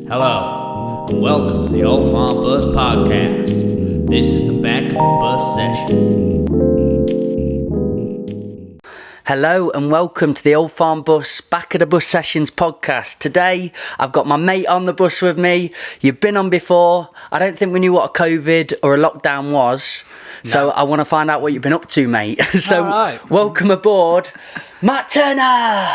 Hello, and welcome to the Old Farm Bus Podcast. This is the back of the bus session. Hello and welcome to the Old Farm Bus Back of the Bus Sessions podcast. Today I've got my mate on the bus with me. You've been on before. I don't think we knew what a COVID or a lockdown was. No. So I want to find out what you've been up to, mate. So right. Welcome aboard, Matt Turner.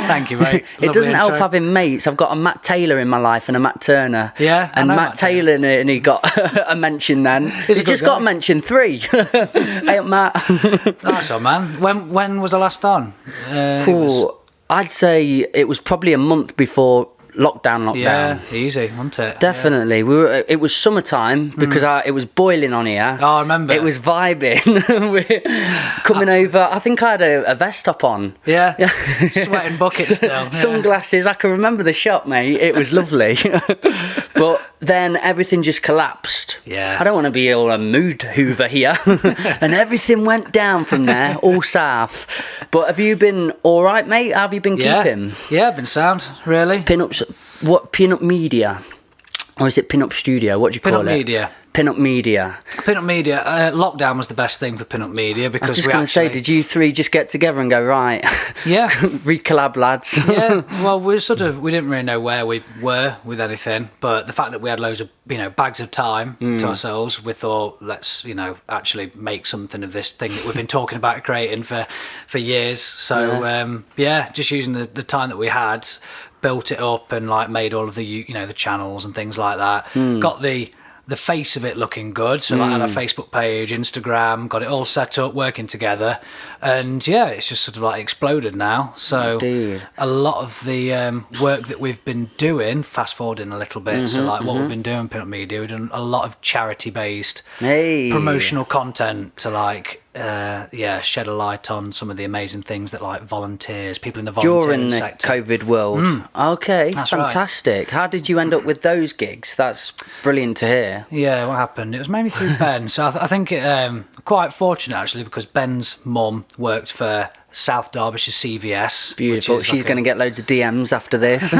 Thank you, mate. It doesn't help having mates. I've got a Matt Taylor in my life and a Matt Turner. Yeah, and Matt Taylor, and he got a mention then. He's just got a mention 3. Hey, Matt. Nice one, man. When was the last on? I'd say it was probably a month before lockdown. Yeah, easy, wasn't it? Definitely. Yeah. It was summertime because it was boiling on here. Oh, I remember. It was vibing. We're coming over. I think I had a vest top on. Yeah. Sweating buckets still. Yeah. Sunglasses. I can remember the shot, mate. It was lovely. But then everything just collapsed. Yeah. I don't want to be all a mood hoover here. And everything went down from there, all south. But have you been all right, mate? How have you been keeping? Yeah, I've been sound, really. Pin-ups. What, Pin-Up Media? Or is it Pin-Up Studio? What do you call it? Pin-Up Media. Pin-Up Media. Pin-Up Media. Lockdown was the best thing for Pin-Up Media because I was just going to say, did you three just get together and go, right, yeah, recollab, lads? Yeah, well, we didn't really know where we were with anything, but the fact that we had loads of, bags of time to ourselves, we thought, let's, actually make something of this thing that we've been talking about creating for years. So, just using the time that we had, built it up and made all of the the channels and things like that. Got the face of it looking good, so had a Facebook page, Instagram, got it all set up, working together, and it's just sort of exploded now. So a lot of the work that we've been doing, fast forwarding a little bit, what we've been doing, Pin-Up Media, we've done a lot of charity based promotional content to shed a light on some of the amazing things that volunteers, people in the volunteering sector. During the COVID world. Okay, that's fantastic. Right. How did you end up with those gigs? That's brilliant to hear. Yeah, what happened? It was mainly through Ben. So I think it quite fortunate actually, because Ben's mum worked for South Derbyshire CVS. Beautiful. She's going to get loads of DMs after this.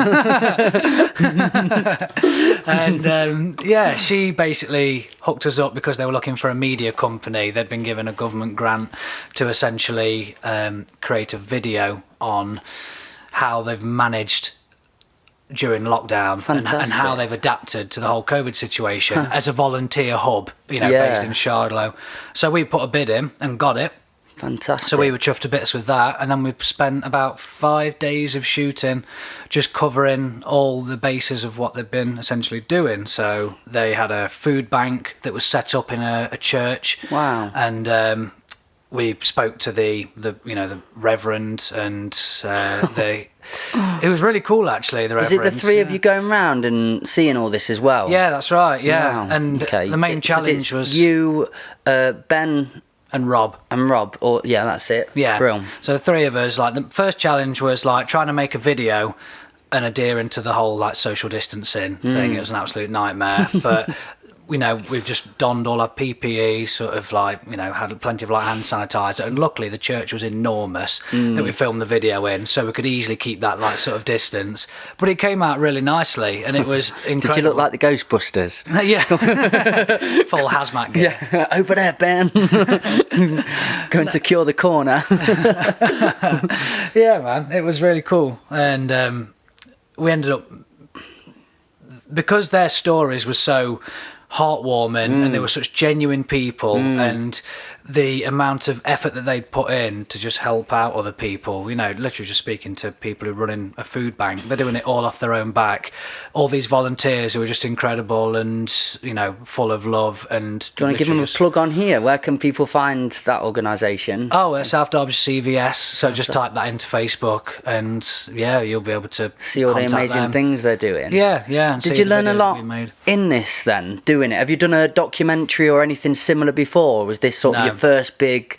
And she basically hooked us up because they were looking for a media company. They'd been given a government grant to essentially create a video on how they've managed during lockdown and how they've adapted to the whole COVID situation as a volunteer hub, based in Shardlow. So we put a bid in and got it. Fantastic. So we were chuffed to bits with that, and then we spent about 5 days of shooting just covering all the bases of what they've been essentially doing. So they had a food bank that was set up in a church. Wow. And we spoke to the reverend, and it was really cool actually. The reverend. Is it the three of you going round and seeing all this as well? Yeah, that's right. Yeah, wow. And the main challenge was you, Ben. And Rob. That's it. Yeah. Brilliant. So the three of us, the first challenge was trying to make a video and adhering to the whole social distancing thing. It was an absolute nightmare. But we've just donned all our PPE, had plenty of hand sanitizer, and luckily the church was enormous that we filmed the video in, so we could easily keep that sort of distance. But it came out really nicely, and it was incredible. Did you look like the Ghostbusters? Yeah. Full hazmat gear. Yeah, over there, Ben. Go and secure the corner. Yeah, man, it was really cool, and we ended up, because their stories were so heartwarming and they were such genuine people, and the amount of effort that they'd put in to just help out other people, literally just speaking to people who are running a food bank, they're doing it all off their own back. All these volunteers who are just incredible and, full of love. And do you want to give them a plug on here? Where can people find that organisation? Oh, South Derbyshire CVS. So just type that into Facebook, and you'll be able to see all the amazing things they're doing. Yeah. Did you learn a lot in this then, doing it? Have you done a documentary or anything similar before? Or was this sort of your first big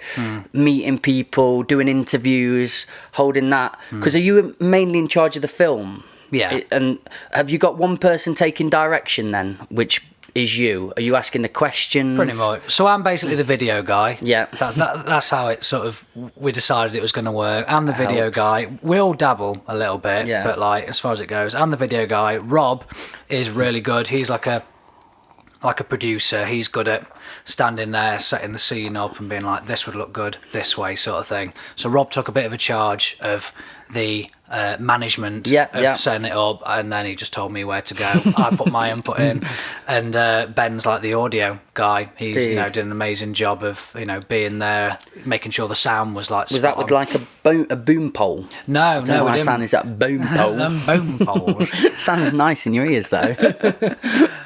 meeting people, doing interviews, holding that? Because are you mainly in charge of the film? Yeah. And have you got one person taking direction then, which is you? Are you asking the questions? Pretty much. So I'm basically the video guy. Yeah. That's how it sort of, we decided it was going to work. I'm the video Helps. guy. We all dabble a little bit, Yeah. but like as far as it goes, I'm the video guy. Rob is really good. He's like a producer. He's good at standing there, setting the scene up and being like, this would look good this way, sort of thing. So Rob took a bit of a charge of the management of setting it up, and then he just told me where to go. I put my input in, and Ben's like the audio guy. He's did an amazing job of being there, making sure the sound was like. Was that with like a boom pole? No, I don't know why sound is that boom pole. Boom pole. Sounds nice in your ears though.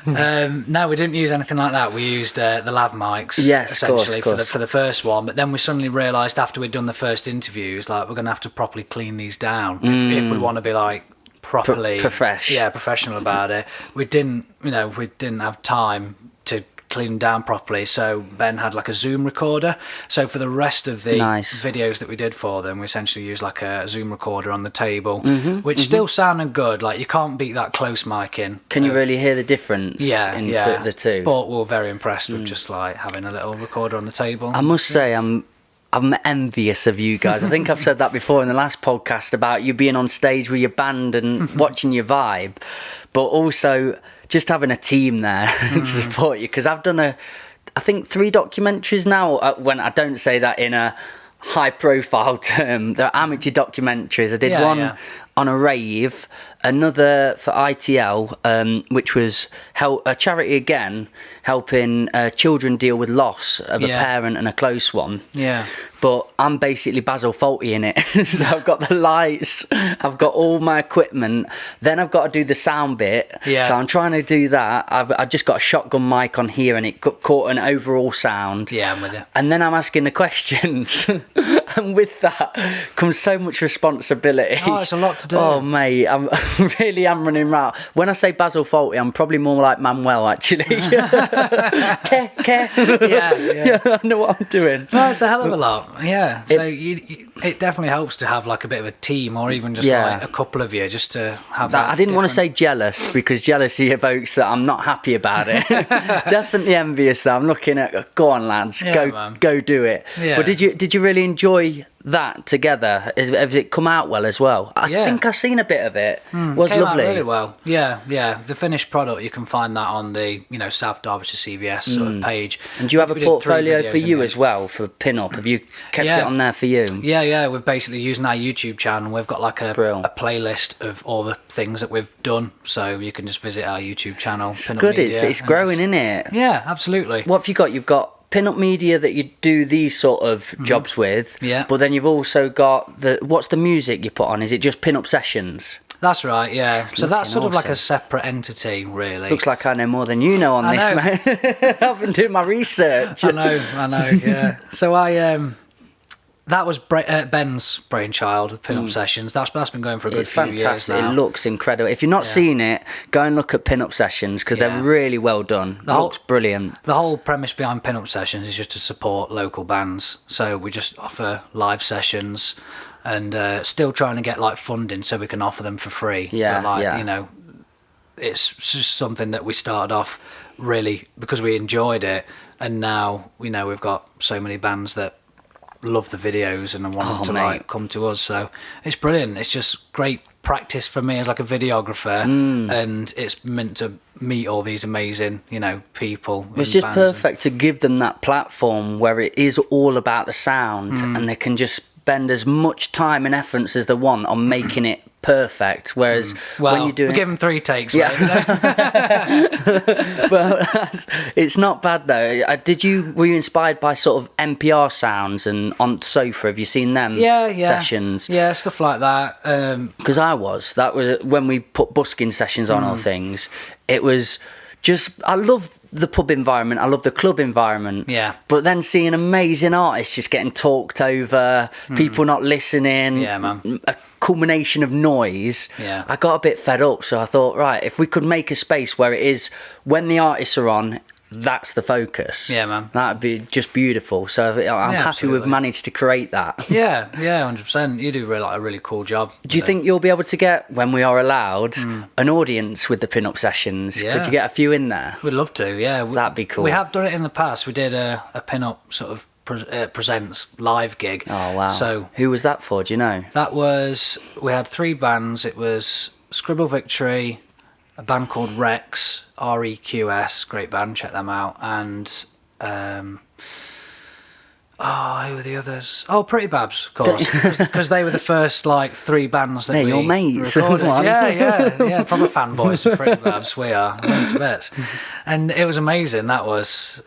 No, we didn't use anything like that. We used the lav mics, essentially, for the first one. But then we suddenly realised after we'd done the first interviews, like we're going to have to properly clean these down if we want to be like properly professional about it. We didn't have time to clean down properly, so Ben had like a Zoom recorder. So for the rest of the videos that we did for them, we essentially used like a Zoom recorder on the table, which still sounded good. Like you can't beat that close mic in. Can you really hear the difference in the two? But we were very impressed with just like having a little recorder on the table. I must say I'm envious of you guys. I think I've said that before in the last podcast about you being on stage with your band and watching your vibe, but also just having a team there to support you. Because I've done I think 3 documentaries now. When I don't say that in a high profile term, they're amateur documentaries. I did one on a rave, another for ITL, which was a charity again, helping children deal with loss of a parent and a close one. Yeah. But I'm basically Basil Fawlty in it. So I've got the lights, I've got all my equipment, then I've got to do the sound bit. Yeah. So I'm trying to do that. I've just got a shotgun mic on here and it caught an overall sound. Yeah, I'm with you. And then I'm asking the questions. And with that comes so much responsibility. Oh, it's a lot to do. Oh, mate, I'm running around. When I say Basil Fawlty, I'm probably more like Manuel, actually. Yeah, I know what I'm doing. No, it's a hell of a lot. Yeah, so it definitely helps to have like a bit of a team, or even just like a couple of you, just to have that. I didn't want to say jealous, because jealousy evokes that I'm not happy about it. Definitely envious though. I'm looking at, go on lads, go do it. Yeah. But did you really enjoy that together? Has it come out well as well? I think I've seen a bit of it. Was came lovely. Out really well. Yeah. The finished product, you can find that on the South Derbyshire CVS sort of page. And do you have a portfolio for you as well for pin-up? Have you kept it on there for you? Yeah. We're basically using our YouTube channel. We've got like a playlist of all the things that we've done, so you can just visit our YouTube channel. It's good. It's growing, isn't it? Yeah, absolutely. What have you got? You've got Pin-up media that you do these sort of jobs with, but then you've also got what's the music you put on? Is it just pin-up sessions? That's right, yeah. So that's sort of like a separate entity, really. Looks like I know more than you know on this, mate. I've been doing my research. I know, yeah. So that was Ben's brainchild with pin-up sessions. That's been going for a good few years now. It looks incredible. If you've not seen it, go and look at pin-up sessions, because they're really well done. It looks brilliant. The whole premise behind pin-up sessions is just to support local bands. So we just offer live sessions, and still trying to get like funding so we can offer them for free. It's just something that we started off really because we enjoyed it, and now we've got so many bands that love the videos and want to like come to us. So it's brilliant. It's just great practice for me as like a videographer, and it's meant to meet all these amazing people. It's just perfect to give them that platform where it is all about the sound, and they can just spend as much time and effort as they want on making it perfect. Whereas when you do we give them 3 takes. Well, it's not bad though. Were you inspired by sort of NPR sounds and on sofa? Have you seen them sessions? Yeah, stuff like that. Because that was when we put busking sessions on or things. It was just, I love the pub environment, I love the club environment, but then seeing amazing artists just getting talked over, people not listening, a culmination of noise, I got a bit fed up. So I thought, right, if we could make a space where it is when the artists are on, that's the focus. Yeah, man. That'd be just beautiful. So I'm happy we've managed to create that. Yeah, 100%. You do a really cool job. Do you think you'll be able to get, when we are allowed, an audience with the pin-up sessions? Yeah. Could you get a few in there? We'd love to, yeah. That'd be cool. We have done it in the past. We did a pin-up sort of presents live gig. Oh, wow. So who was that for, do you know? that was, we had 3 bands. It was Scribble Victory, a band called Rex, REQS, great band, check them out, and who were the others? Oh, Pretty Babs, of course, because they were the first 3 bands that we your mates. recorded. Yeah, proper fanboys of Pretty Babs. We are, we're to bits. And it was amazing. That was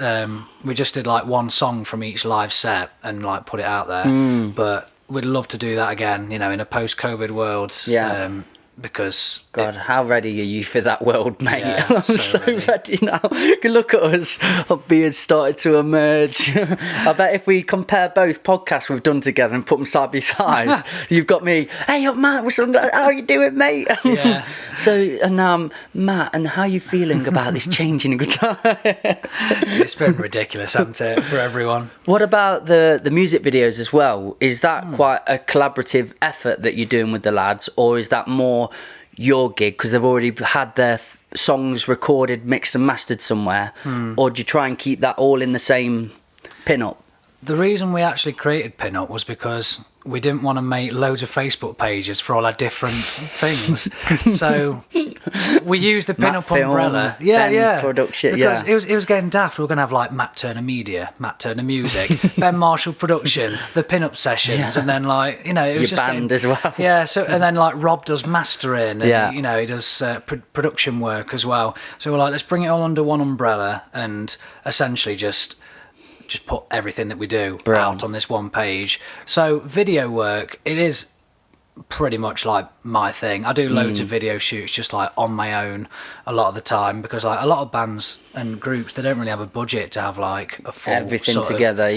we just did 1 song from each live set and put it out there. But we'd love to do that again, in a post-COVID world. Yeah. Because God, how ready are you for that world, mate? Yeah, I'm so ready now. Look at us, our beards started to emerge. I bet if we compare both podcasts we've done together and put them side by side, you've got me, hey up Matt, how are you doing, mate? Yeah. So, and Matt, and how are you feeling about this changing guitar? It's been ridiculous, hasn't it, for everyone? What about the music videos as well? Is that quite a collaborative effort that you're doing with the lads, or is that more your gig because they've already had their songs recorded, mixed and mastered somewhere? Or do you try and keep that all in the same pin-up? The reason we actually created Pin-Up was because we didn't want to make loads of Facebook pages for all our different things. So we used the Pin-Up umbrella. Yeah. Production, because it was getting daft. We were going to have Matt Turner Media, Matt Turner Music, Ben Marshall Production, the Pin-Up sessions, and then it was your just band as well. Yeah, so and then Rob does mastering, and he does production work as well. So we're let's bring it all under one umbrella and essentially just put everything that we do out on this one page. So video work, it is pretty much my thing. I do loads of video shoots just on my own a lot of the time because a lot of bands and groups, they don't really have a budget to have a full everything together.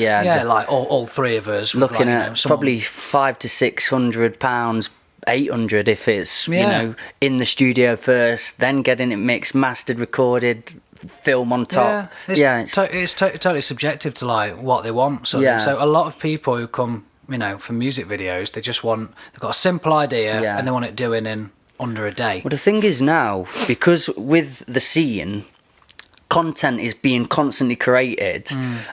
All 3 of us looking at probably £500 to £600, 800 if it's in the studio first, then getting it mixed, mastered, recorded, film on top. It's totally subjective to what they want. So a lot of people who come for music videos, they've got a simple idea and they want it doing in under a day. Well, the thing is now, because with the scene, content is being constantly created,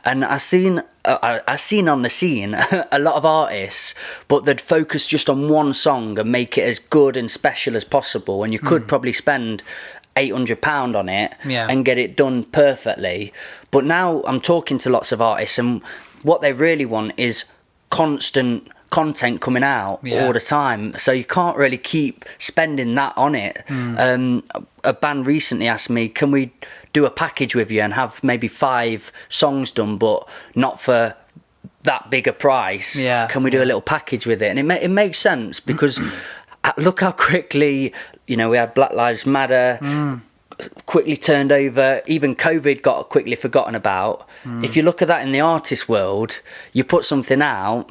and I seen on the scene a lot of artists, but they'd focus just on one song and make it as good and special as possible, and you could probably spend £800 on it and get it done perfectly. But now I'm talking to lots of artists, and what they really want is constant content coming out all the time, so you can't really keep spending that on it. A band recently asked me, can we do a package with you and have maybe 5 songs done, but not for that big a price? Can we do a little package with it? And it makes sense because look how quickly we had Black Lives Matter quickly turned over. Even COVID got quickly forgotten about. If you look at that in the artist world, you put something out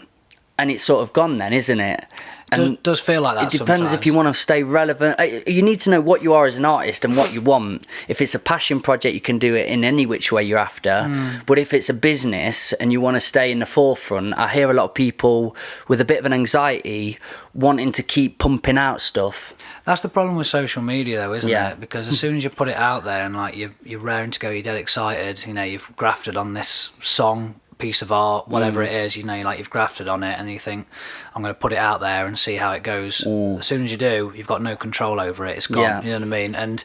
and it's sort of gone then, isn't it? And does feel like that. It depends sometimes. If you want to stay relevant. You need to know what you are as an artist and what you want. If it's a passion project, you can do it in any which way you're after. But if it's a business and you want to stay in the forefront, I hear a lot of people with a bit of an anxiety wanting to keep pumping out stuff. That's the problem with social media, though, isn't it? Because as soon as you put it out there and you're raring to go, you're dead excited. You've grafted on this song, piece of art, whatever it is, you've grafted on it, and you think, I'm going to put it out there and see how it goes. As soon as you do, you've got no control over it. It's gone. You know what I mean? And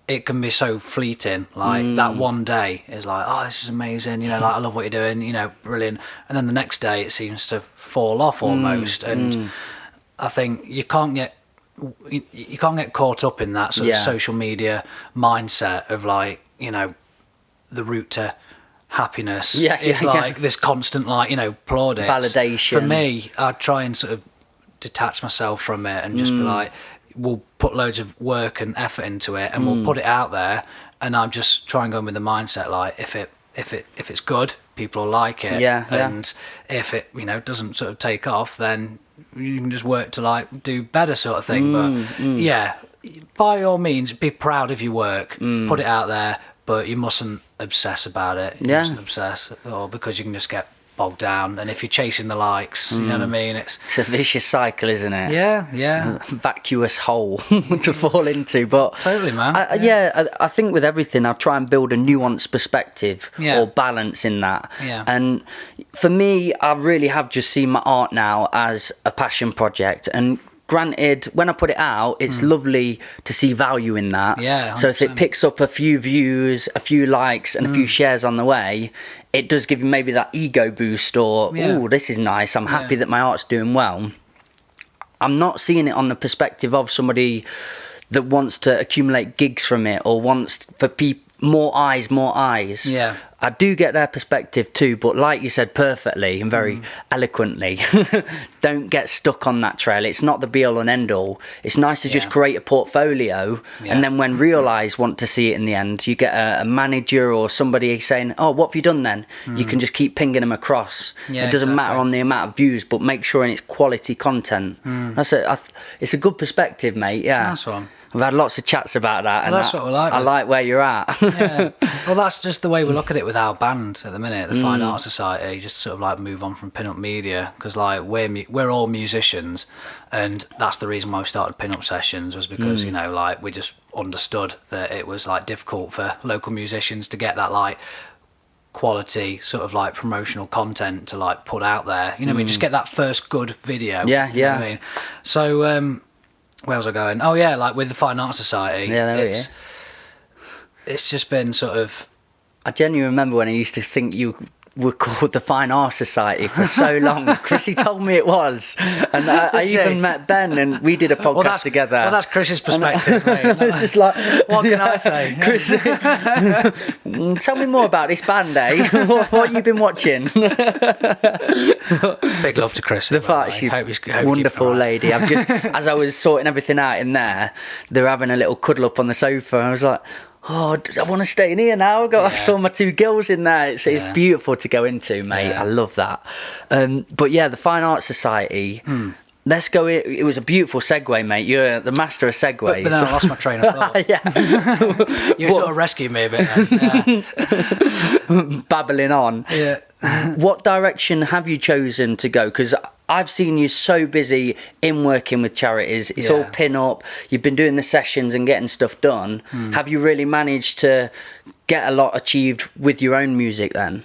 it can be so fleeting. That one day is oh, this is amazing. I love what you're doing. Brilliant. And then the next day, it seems to fall off almost. And I think you can't get caught up in that sort of social media mindset of the route to happiness is this constant plaudits, validation. For me, I try and sort of detach myself from it and just be we'll put loads of work and effort into it and we'll put it out there, and I'm just trying to go in with the mindset if it's good, people will like it, and if it doesn't sort of take off, then you can just work to do better sort of thing. But by all means, be proud of your work, put it out there, but you mustn't obsess about it. You mustn't obsess, or because you can just get bogged down. And if you're chasing the likes, you know what I mean? It's a vicious cycle, isn't it? Yeah. Vacuous hole to fall into. But totally, man. I think with everything, I try and build a nuanced perspective or balance in that. Yeah. And for me, I really have just seen my art now as a passion project. And granted, when I put it out, it's lovely to see value in that. Yeah, 100%. So if it picks up a few views, a few likes, and a few shares on the way, it does give you maybe that ego boost, or oh, this is nice. I'm happy that my art's doing well. I'm not seeing it on the perspective of somebody that wants to accumulate gigs from it, or wants for more eyes. Yeah. I do get their perspective too, but like you said perfectly and very eloquently, don't get stuck on that trail. It's not the be all and end all. It's nice to just create a portfolio, and then when real eyes want to see it in the end, you get a manager or somebody saying, oh, what have you done then? You can just keep pinging them across. It doesn't matter on the amount of views, but make sure it's quality content. It's a good perspective, mate. Yeah, that's one. I've had lots of chats about that, and that's what we like. I like where you're at. Well, that's just the way we look at it with our band at the minute, the Fine Art Society. Just sort of like move on from pin-up media, because like we're all musicians, and that's the reason why we started pin-up sessions, was because you know, like we just understood that it was like difficult for local musicians to get that like quality sort of like promotional content to like put out there. You know what I mean? Just get that first good video. Yeah. You know what I mean? So where was I going? Oh yeah, like with the Fine Art Society. It's just been sort of... I genuinely remember when I used to think you were called the Fine Art Society for so long. Chrissy told me it was. And I even met Ben, and we did a podcast together. Well, that's Chris's perspective, mate. It's just like... What can I say? Chris, tell me more about this band, eh? What have you been watching? Big love to Chris. The fact she's a wonderful lady. I've just, as I was sorting everything out in there, they were having a little cuddle up on the sofa, and I was like, oh, I want to stay in here now. I saw my two girls in there. It's beautiful to go into, mate. I love that. But yeah, the Fine Art Society. Let's go. It was a beautiful segue, mate. You're the master of segues. But then I lost my train of thought. You sort of rescued me a bit then. Babbling on. Yeah. What direction have you chosen to go? Because I've seen you so busy in working with charities. It's all pin up. You've been doing the sessions and getting stuff done. Have you really managed to get a lot achieved with your own music then?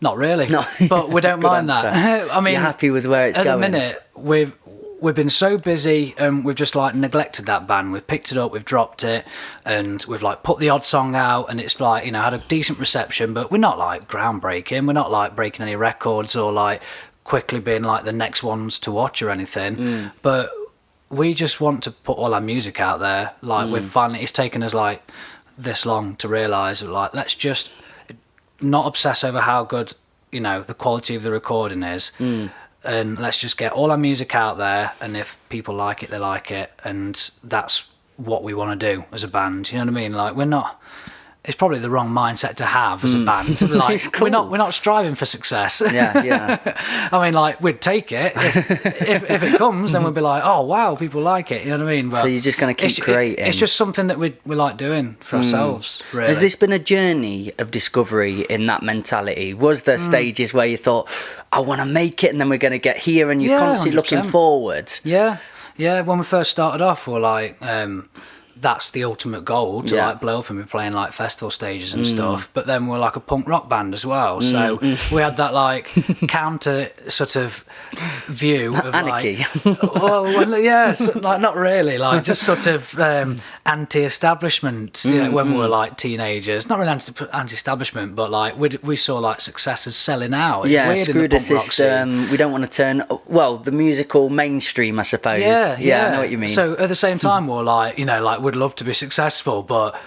Not really. No. But we don't mind that. I mean, you're happy with where it's going? At the minute, we've been so busy, and we've just like neglected that band. We've picked it up, we've dropped it, and we've like put the odd song out, and it's like, you know, had a decent reception, but we're not like groundbreaking. We're not like breaking any records or like quickly being like the next ones to watch or anything. But we just want to put all our music out there. Like we've finally, it's taken us like this long to realise, like, let's just not obsess over how good, you know, the quality of the recording is, and let's just get all our music out there, and if people like it, they like it, and that's what we want to do as a band. You know what I mean? Like, we're not... It's probably the wrong mindset to have as a band. To be like, cool. we're not striving for success. Yeah. I mean, like, we'd take it if it comes, then we'd be like, oh wow, people like it. You know what I mean? But so you're just going to keep creating. It's just something that we like doing for ourselves. Really. Has this been a journey of discovery in that mentality? Was there stages where you thought, I want to make it, and then we're going to get here, and you're constantly 100%. looking forward? Yeah. When we first started off, we're like. That's the ultimate goal, to like blow up and be playing like festival stages and stuff. But then we're like a punk rock band as well, so we had that like counter sort of view of anarchy. Like, so, like not really, like just sort of anti-establishment. You know, when we were like teenagers, not really anti-establishment, but like we saw like successes selling out. It's weird screw in the the system. We don't want to turn the musical mainstream, I suppose. Yeah, I know what you mean. So at the same time, we're like, you know, like we'd love to be successful, but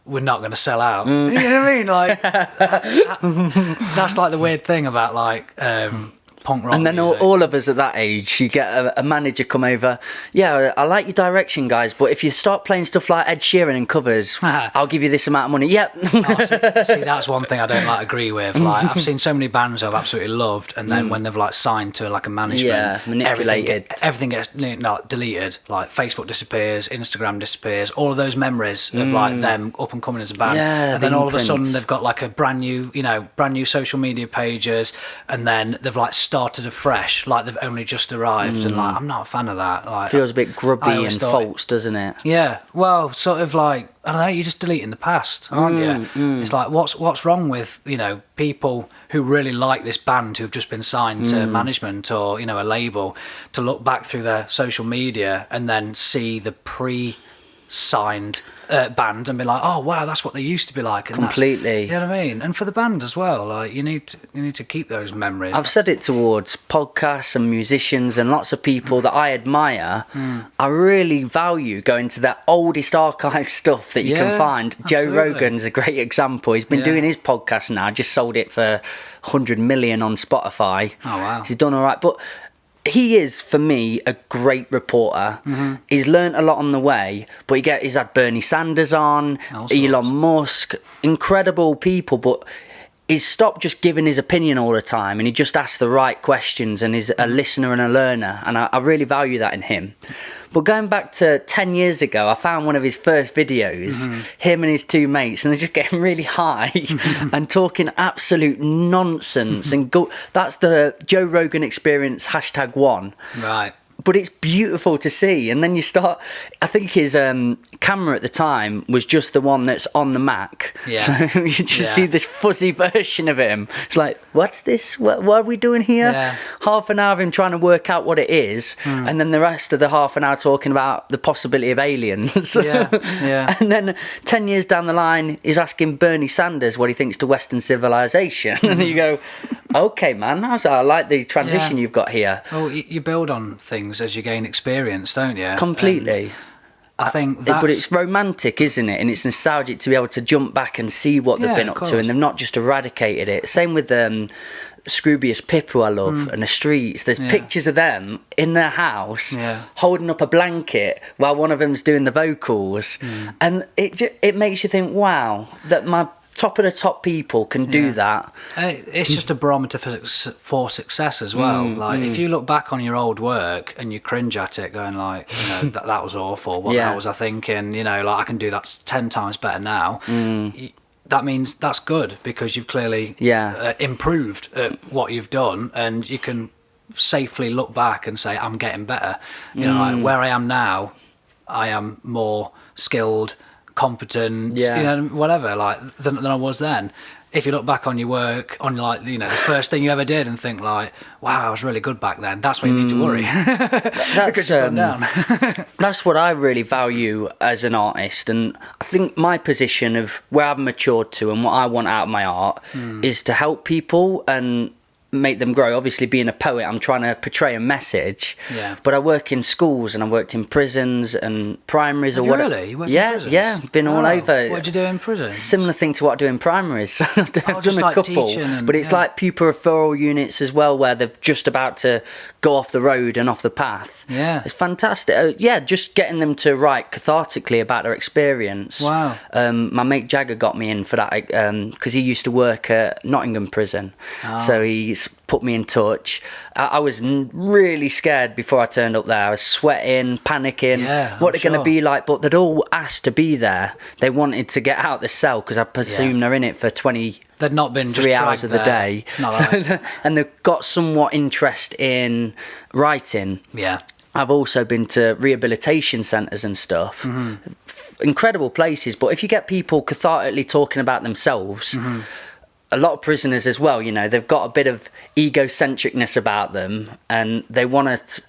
we're not going to sell out. You know what I mean? Like that's like the weird thing about like punk rock And then music. all of us at that age, you get a manager come over. Yeah, I like your direction, guys, but if you start playing stuff like Ed Sheeran and covers, I'll give you this amount of money. Yep. See, that's one thing I don't agree with. Like, I've seen so many bands I've absolutely loved, and then when they've like signed to like a management, manipulated. everything gets deleted. Like Facebook disappears, Instagram disappears, all of those memories of like them up and coming as a band, and then all of a sudden they've got like a brand new social media pages, and then they've like started afresh, like they've only just arrived, and like I'm not a fan of that. Like, Feels a bit grubby and false, doesn't it? Yeah, well, sort of like, I don't know, you're just deleting the past, aren't you? It's like, what's wrong with, people who really like this band who've just been signed to management or, a label, to look back through their social media and then see the pre-signed band and be like, oh wow, that's what they used to be like. And completely. You know what I mean? And for the band as well, like you need to keep those memories. I've said it towards podcasts and musicians and lots of people that I admire. I really value going to that oldest archive stuff that you can find. Absolutely. Joe Rogan's a great example. He's been doing his podcast now, just sold it for 100 million on Spotify. Oh wow. He's done all right, but he is, for me, a great reporter. He's learnt a lot on the way, but he's had Bernie Sanders on, Elon Musk, incredible people, but he's stopped just giving his opinion all the time, and he just asks the right questions, and is a listener and a learner, and I really value that in him. But going back to 10 years ago, I found one of his first videos, him and his two mates, and they're just getting really high and talking absolute nonsense. And that's the Joe Rogan Experience #1. Right. But it's beautiful to see. And then you start, I think his camera at the time was just the one that's on the Mac. Yeah. So you just see this fuzzy version of him. It's like, what's this? What are we doing here? Yeah. Half an hour of him trying to work out what it is. And then the rest of the half an hour talking about the possibility of aliens. Yeah. And then 10 years down the line, he's asking Bernie Sanders what he thinks to Western civilization. And you go, okay, man, I like the transition you've got here. Well, you build on things as you gain experience, don't you? Completely. And I think that's... But it's romantic, isn't it? And it's nostalgic to be able to jump back and see what they've been up to, and they've not just eradicated it. Same with Scroobius Pip, who I love, and the Streets. There's pictures of them in their house holding up a blanket while one of them's doing the vocals, and it makes you think, wow, that my top of the top people can do that. It's just a barometer for success as well. If you look back on your old work and you cringe at it, going like, that was awful. What the hell was I thinking? Like I can do that 10 times better now. That means that's good because you've clearly improved at what you've done, and you can safely look back and say, I'm getting better. Like where I am now, I am more skilled, competent, whatever, like than I was then. If you look back on your work, on like the first thing you ever did, and think like, wow, I was really good back then, that's when you need to worry. That's that's what I really value as an artist, and I think my position of where I've matured to and what I want out of my art is to help people and make them grow. Obviously, being a poet, I'm trying to portray a message. But I work in schools, and I worked in prisons and primaries. Have or you whatever. Really? You worked in prisons? Yeah, been all over. What did you do in prison? Similar thing to what I do in primaries. I've done a like couple, but it's like pupil referral units as well, where they're just about to go off the road and off the path. Yeah, it's fantastic. Just getting them to write cathartically about their experience. Wow. My mate Jagger got me in for that because he used to work at Nottingham prison, so he's put me in touch. I was really scared before I turned up there. I was sweating, panicking, what they're going to be like, but they'd all asked to be there. They wanted to get out the cell because I presume they're in it for 20 they'd not been 3 hours of the day. And they've got somewhat interest in writing. I've also been to rehabilitation centres and stuff. Incredible places, but if you get people cathartically talking about themselves, a lot of prisoners as well, they've got a bit of egocentricness about them, and they want to.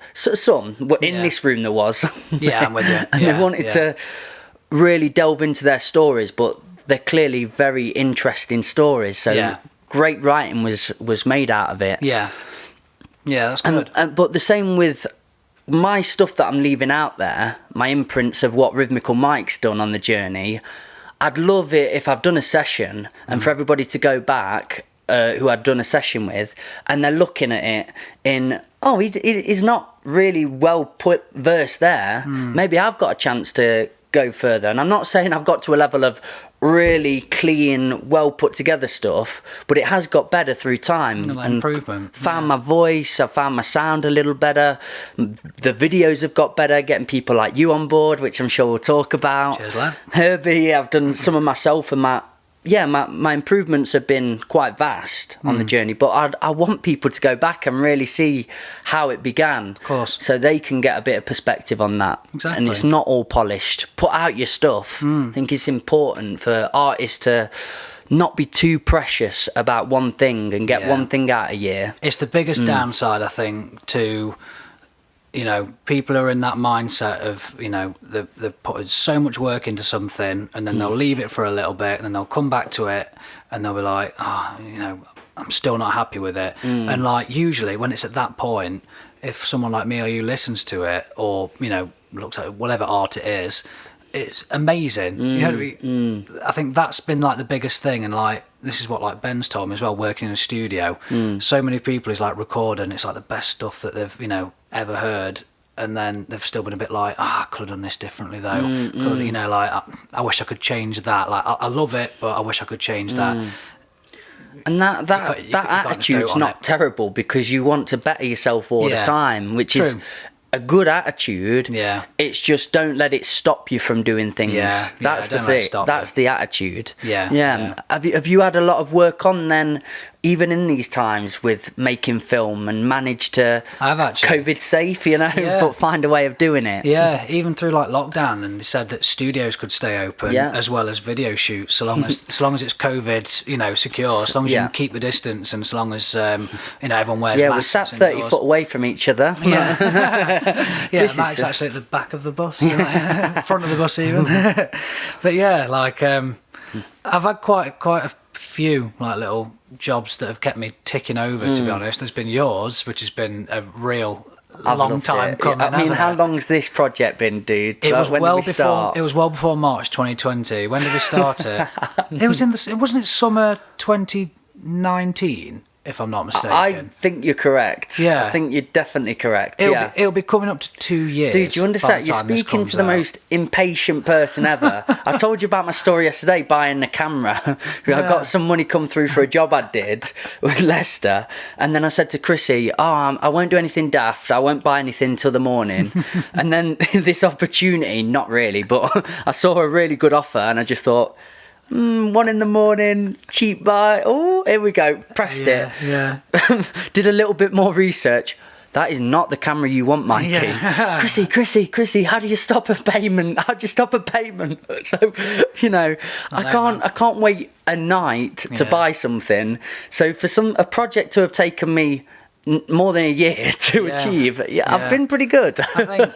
In this room there was. I'm with you. And they wanted to really delve into their stories, but they're clearly very interesting stories. So great writing was made out of it. That's good. But the same with my stuff that I'm leaving out there, my imprints of what Rhythmical Mike's done on the journey. I'd love it if I've done a session and for everybody to go back who I'd done a session with, and they're looking at it in, oh, he's not really well put verse there. Maybe I've got a chance to go further. And I'm not saying I've got to a level of really clean, well put together stuff, but it has got better through time. And improvement. Found my voice, I found my sound a little better. The videos have got better, getting people like you on board, which I'm sure we'll talk about. Cheers, lad. Herbie, I've done some of myself, and my improvements have been quite vast on the journey, but I want people to go back and really see how it began. Of course. So they can get a bit of perspective on that. Exactly. And it's not all polished. Put out your stuff. I think it's important for artists to not be too precious about one thing and get one thing out a year. It's the biggest downside, I think, to... people are in that mindset of, they're putting so much work into something, and then they'll leave it for a little bit, and then they'll come back to it, and they'll be like, I'm still not happy with it. And like, usually when it's at that point, if someone like me or you listens to it, or, looks at whatever art it is, it's amazing. I think that's been like the biggest thing. And like, this is what like Ben's told me as well, working in a studio. So many people is like recording, it's like the best stuff that they've ever heard, and then they've still been a bit like, I could have done this differently though. I wish I could change that. Like, I love it, but I wish I could change that. And that attitude's not terrible, because you want to better yourself all the time, which is a good attitude. Yeah. It's just, don't let it stop you from doing things. That's the thing. That's the attitude. Yeah. Have you had a lot of work on then, even in these times, with making film, and managed to I've actually COVID safe, but find a way of doing it? Yeah, even through like lockdown, and they said that studios could stay open as well as video shoots, so long as it's COVID, secure, as long as you can keep the distance, and as long as everyone wears masks. Yeah, we're sat 30 foot away from each other. Matt's actually at the back of the bus, front of the bus even. But yeah, like I've had quite a few like little jobs that have kept me ticking over, to be honest. There's been yours, which has been a real long time coming. I mean, how long's this project been, dude? It was well before March 2020. When did we start it? Wasn't it summer 2019? If I'm not mistaken. I think you're correct. Yeah. I think you're definitely correct. It'll be coming up to 2 years. Dude, you understand? You're speaking to the most impatient person ever. I told you about my story yesterday, buying a camera. I got some money come through for a job I did with Leicester. And then I said to Chrissy, I won't do anything daft. I won't buy anything till the morning. And then this opportunity, not really, but I saw a really good offer, and I just thought, 1 a.m, cheap buy. Oh, here we go. Pressed it. Yeah. Did a little bit more research. That is not the camera you want, Mikey. Yeah. Chrissy, how do you stop a payment? So, I can't wait a night to buy something. So for a project to have taken me more than a year to achieve, I've been pretty good. I think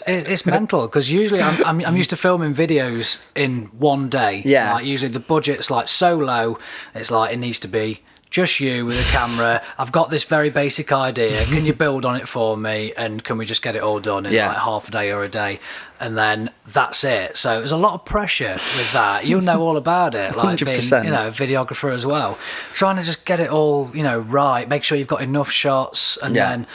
it's mental, because usually I'm used to filming videos in one day. Like, usually the budget's like so low, it's like it needs to be just you with a camera. I've got this very basic idea. Can you build on it for me? And can we just get it all done in like half a day or a day? And then that's it. So there's a lot of pressure with that. You'll know all about it. Like 100%. being, a videographer as well. Trying to just get it all, right. Make sure you've got enough shots, and then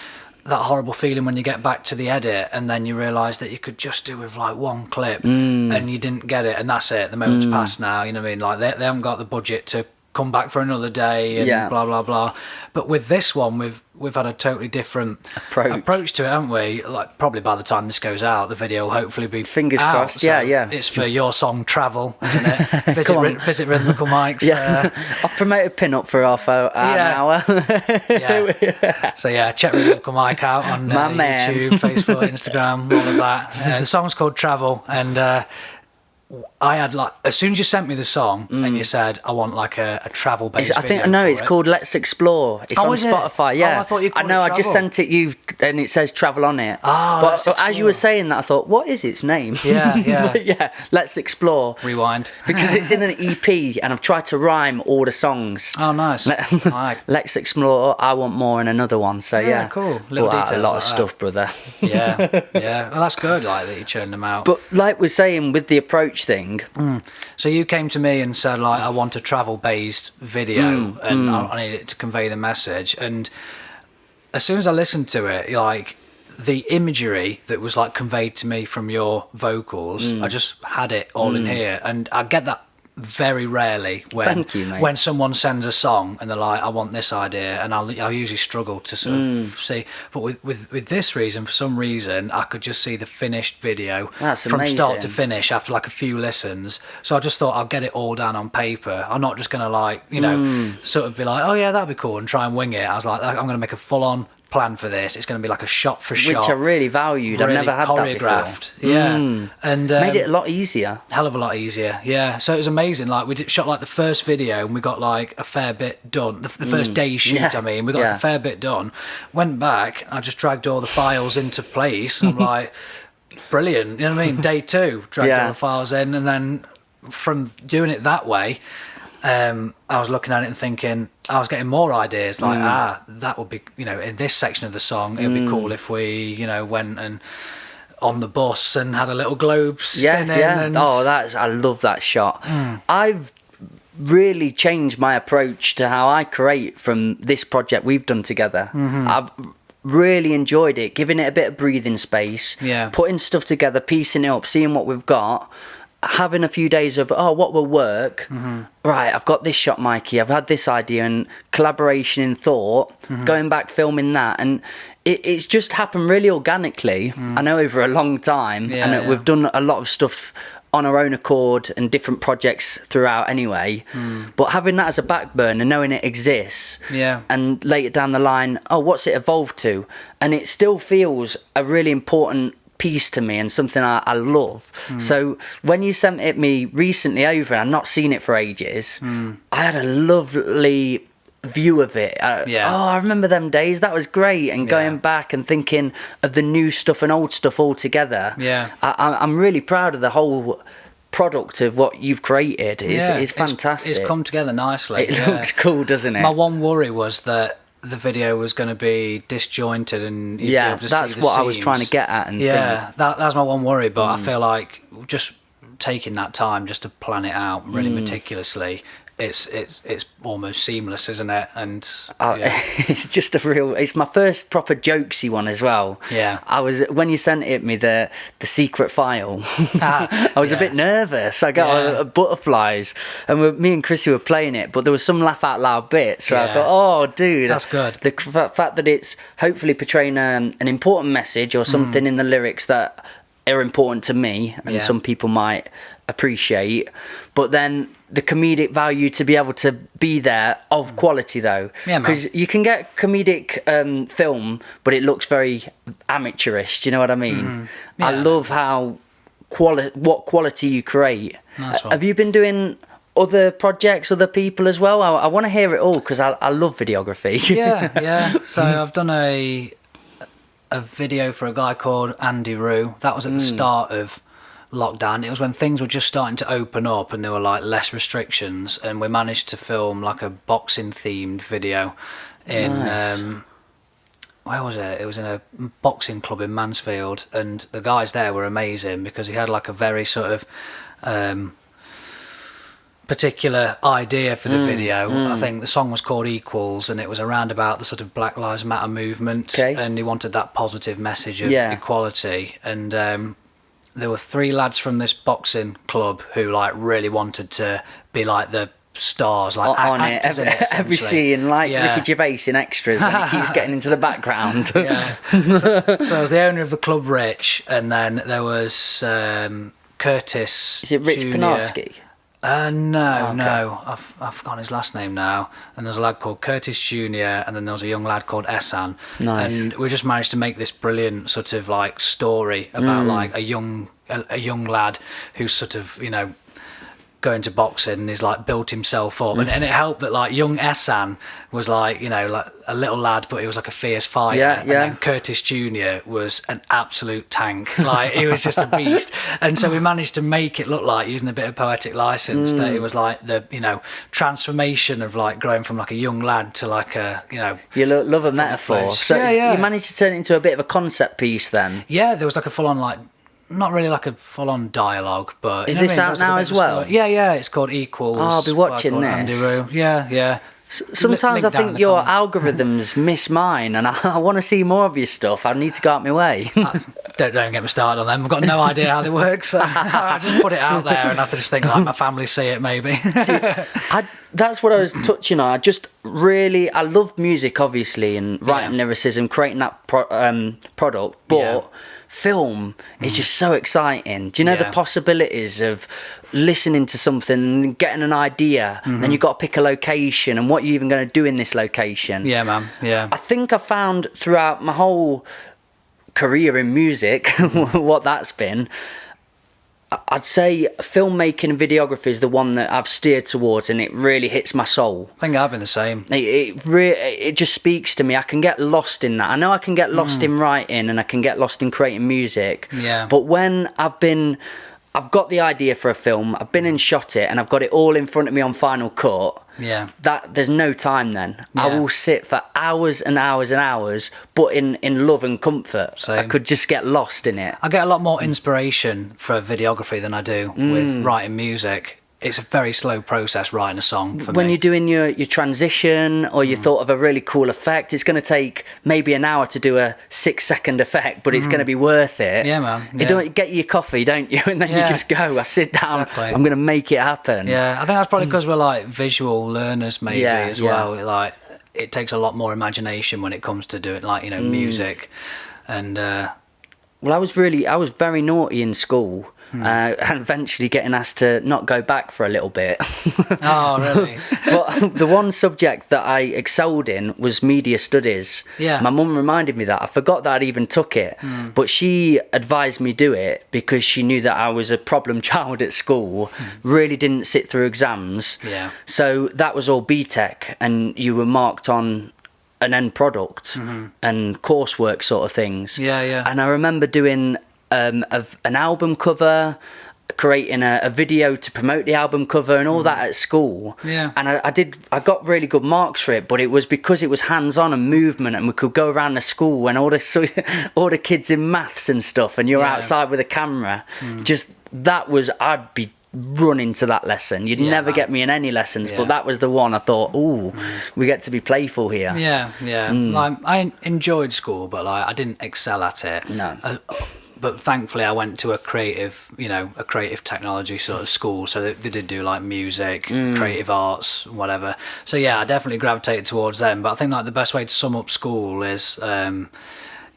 that horrible feeling when you get back to the edit, and then you realise that you could just do with like one clip, and you didn't get it, and that's it. The moment's passed now. You know what I mean? Like they haven't got the budget to come back for another day, and blah blah blah. But with this one, we've had a totally different approach to it, haven't we? Like, probably by the time this goes out, the video will hopefully be fingers out. crossed. So Yeah. It's for your song Travel, isn't it? Visit Rhythmical Mics. I've promoted Pin-Up for half an hour. So check Rhythmical Mic out on YouTube, Facebook, Instagram, all of that. The song's called Travel, and I had as soon as you sent me the song and you said I want like a travel based video. It's called Let's Explore. It's on Spotify. I thought you called it I just sent it you, and it says Travel on it. But as you were saying that, I thought, what is its name? Let's Explore. Rewind. Because it's in an EP, and I've tried to rhyme all the songs. Oh, nice. Let's Explore, I Want More, and another one. So cool. Little details. A lot of stuff, brother. Yeah. Well, that's good. Like that you churn them out. But like we're saying with the approach thing, thing. So you came to me and said, like, I want a travel-based video and I need it to convey the message. And as soon as I listened to it, like, the imagery that was, like, conveyed to me from your vocals, I just had it all in here. And I get that very rarely Thank you, mate. when someone sends a song and they're like, I want this idea, and I'll usually struggle to sort of see. But with this reason, for some reason, I could just see the finished video That's from start to amazing. finish after like a few listens. So I just thought I'll get it all down on paper. I'm not just gonna, like, you know, sort of be like, oh yeah, that'd be cool, and try and wing it. I was like, I'm gonna make a full-on plan for this. It's going to be like a shot for shot, Which I really valued. I've really never had choreographed. that before. Yeah, and Made it a lot easier. hell of a lot easier. Yeah, so it was amazing. Like, shot like the first video and we got like a fair bit done. The first day's shoot, Yeah. I mean, we got like a fair bit done. Went back, I just dragged all the files into place. I'm like, brilliant. You know what I mean? Day 2, dragged all the files in, and then from doing it that way, I was looking at it and thinking, I was getting more ideas, like, that would be, you know, in this section of the song, it would be cool if we, you know, went and on the bus and had a little globe spinning. And... Oh, I love that shot. I've really changed my approach to how I create from this project we've done together. I've really enjoyed it, giving it a bit of breathing space, putting stuff together, piecing it up, seeing what we've got, having a few days of, what will work. Right, I've got this shot, Mikey, I've had this idea, and collaboration in thought, going back, filming that, and it's just happened really organically. I know, over a long time, and we've done a lot of stuff on our own accord and different projects throughout anyway, but having that as a backburner, knowing it exists, and later down the line, what's it evolved to, and it still feels a really important piece to me and something I love. So when you sent it me recently over, and I've not seen it for ages, I had a lovely view of it. I remember them days. That was great. And going back and thinking of the new stuff and old stuff all together, I'm really proud of the whole product of what you've created. It's fantastic. It's come together nicely. It looks cool, doesn't it? My one worry was that the video was going to be disjointed, and you'd be able to that's see the what I was seams. trying to get at. And that's my one worry, but I feel like just taking that time just to plan it out really meticulously, it's almost seamless, isn't it? And it's just it's my first proper jokesy one as well. I was, when you sent it me, the secret file, I was a bit nervous. I got butterflies, and me and Chrissy were playing it, but there was some laugh out loud bits where I thought, oh dude, that's good. The fact that it's hopefully portraying an important message or something in the lyrics that are important to me and some people might appreciate, but then the comedic value to be able to be there of quality though, because you can get comedic film but it looks very amateurish, do you know what I mean? I love how what quality you create. Have you been doing other projects, other people as well? I want to hear it all, because I love videography. So I've done a video for a guy called Andy Rue. That was at the start of lockdown. It was when things were just starting to open up and there were like less restrictions, and we managed to film like a boxing themed video in where was it? It was in a boxing club in Mansfield, and the guys there were amazing because he had like a very sort of particular idea for the video. I think the song was called Equals, and it was around about the sort of Black Lives Matter movement, and he wanted that positive message of equality. And there were 3 lads from this boxing club who like really wanted to be like the stars, like on actors it. in it, Every scene, like Ricky Gervais in Extras when he keeps getting into the background. So I was the owner of the club, Rich, and then there was Curtis. Is it Rich Jr. Panarsky? No, I've forgotten his last name now. And there's a lad called Curtis Jr. and then there was a young lad called Esan. And we just managed to make this brilliant sort of like story about like a young lad who's sort of, you know, going to boxing and he's like built himself up, and it helped that like young Esan was like, you know, like a little lad, but he was like a fierce fighter. And then Curtis Jr. was an absolute tank, like he was just a beast. And so we managed to make it look like, using a bit of poetic license, that it was like the, you know, transformation of like growing from like a young lad to like a, you know, you love a metaphor. So you managed to turn it into a bit of a concept piece then. There was like a full on like not really like a full-on dialogue, but... Is you know this what I mean? out That's a now bit as of a well? story. Yeah, it's called Equals. Oh, I'll be watching by this. Andy Rue. Yeah. Sometimes Link I down in think the your comments. algorithms miss mine, and I want to see more of your stuff. I need to go out my way. Don't get me started on them. I've got no idea how they work, so I just put it out there, and I just think like my family see it maybe. That's what I was touching on. I love music, obviously, and writing lyricism, creating that product, but film is just so exciting. Do you know the possibilities of listening to something and getting an idea, then you've got to pick a location, and what you're even going to do in this location? Yeah, man. Yeah. I think I found throughout my whole career in music, what that's been, I'd say filmmaking and videography is the one that I've steered towards, and it really hits my soul. I think I've been the same. It just speaks to me. I can get lost in that. I know I can get lost in writing, and I can get lost in creating music. Yeah. But when I've got the idea for a film, I've been and shot it, and I've got it all in front of me on Final Cut. Yeah. That there's no time then. Yeah. I will sit for hours and hours and hours, but in love and comfort. Same. I could just get lost in it. I get a lot more inspiration for videography than I do with writing music. It's a very slow process writing a song for me. When you're doing your transition, or you thought of a really cool effect, it's going to take maybe an hour to do a 6-second effect, but it's going to be worth it. Yeah, man. You don't get your coffee, don't you? And then you just go, I sit down, Exactly. I'm going to make it happen. Yeah, I think that's probably because we're like visual learners maybe as well. Like it takes a lot more imagination when it comes to doing like, you know, music. And Well, I was very naughty in school. And eventually getting asked to not go back for a little bit. oh, really? But the one subject that I excelled in was media studies. Yeah. My mum reminded me that. I forgot that I'd even took it. But she advised me do it because she knew that I was a problem child at school, really didn't sit through exams. Yeah. So that was all BTEC, and you were marked on an end product and coursework sort of things. Yeah. And I remember doing an album cover, creating a video to promote the album cover and all that at school. Yeah. And I got really good marks for it, but it was because it was hands-on and movement, and we could go around the school and all the kids in maths and stuff, and you're outside with a camera. Just I'd be running to that lesson. You'd never get me in any lessons, but that was the one I thought, we get to be playful here. Yeah. Like, I enjoyed school, but like I didn't excel at it. No. But thankfully I went to a creative technology sort of school, so they did do like music, creative arts, whatever. So yeah, I definitely gravitated towards them. But I think like the best way to sum up school is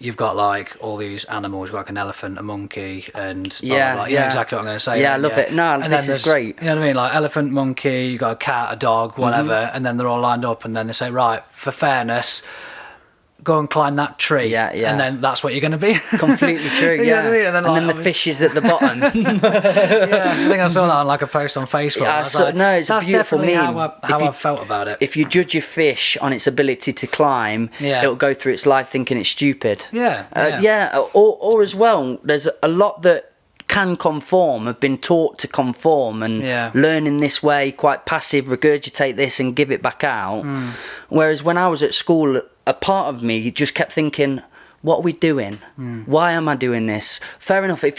you've got like all these animals, you've got like an elephant, a monkey, and blah, blah, blah. You know exactly what I'm going to say. Yeah, I love it. No, and this is great. You know what I mean? Like elephant, monkey, you've got a cat, a dog, whatever, and then they're all lined up, and then they say, right, for fairness, go and climb that tree. Yeah. And then that's what you're going to be. Completely true, You know what I mean? And then the fish is at the bottom. Yeah, I think I saw that on like a post on Facebook. Yeah, I was like, no, it's a that's beautiful definitely meme. how I felt about it. If you judge your fish on its ability to climb, it'll go through its life thinking it's stupid. Or as well, there's a lot that can conform, have been taught to conform and learn in this way, quite passive, regurgitate this and give it back out. Whereas when I was at school, a part of me just kept thinking, what are we doing? Why am I doing this? Fair enough, if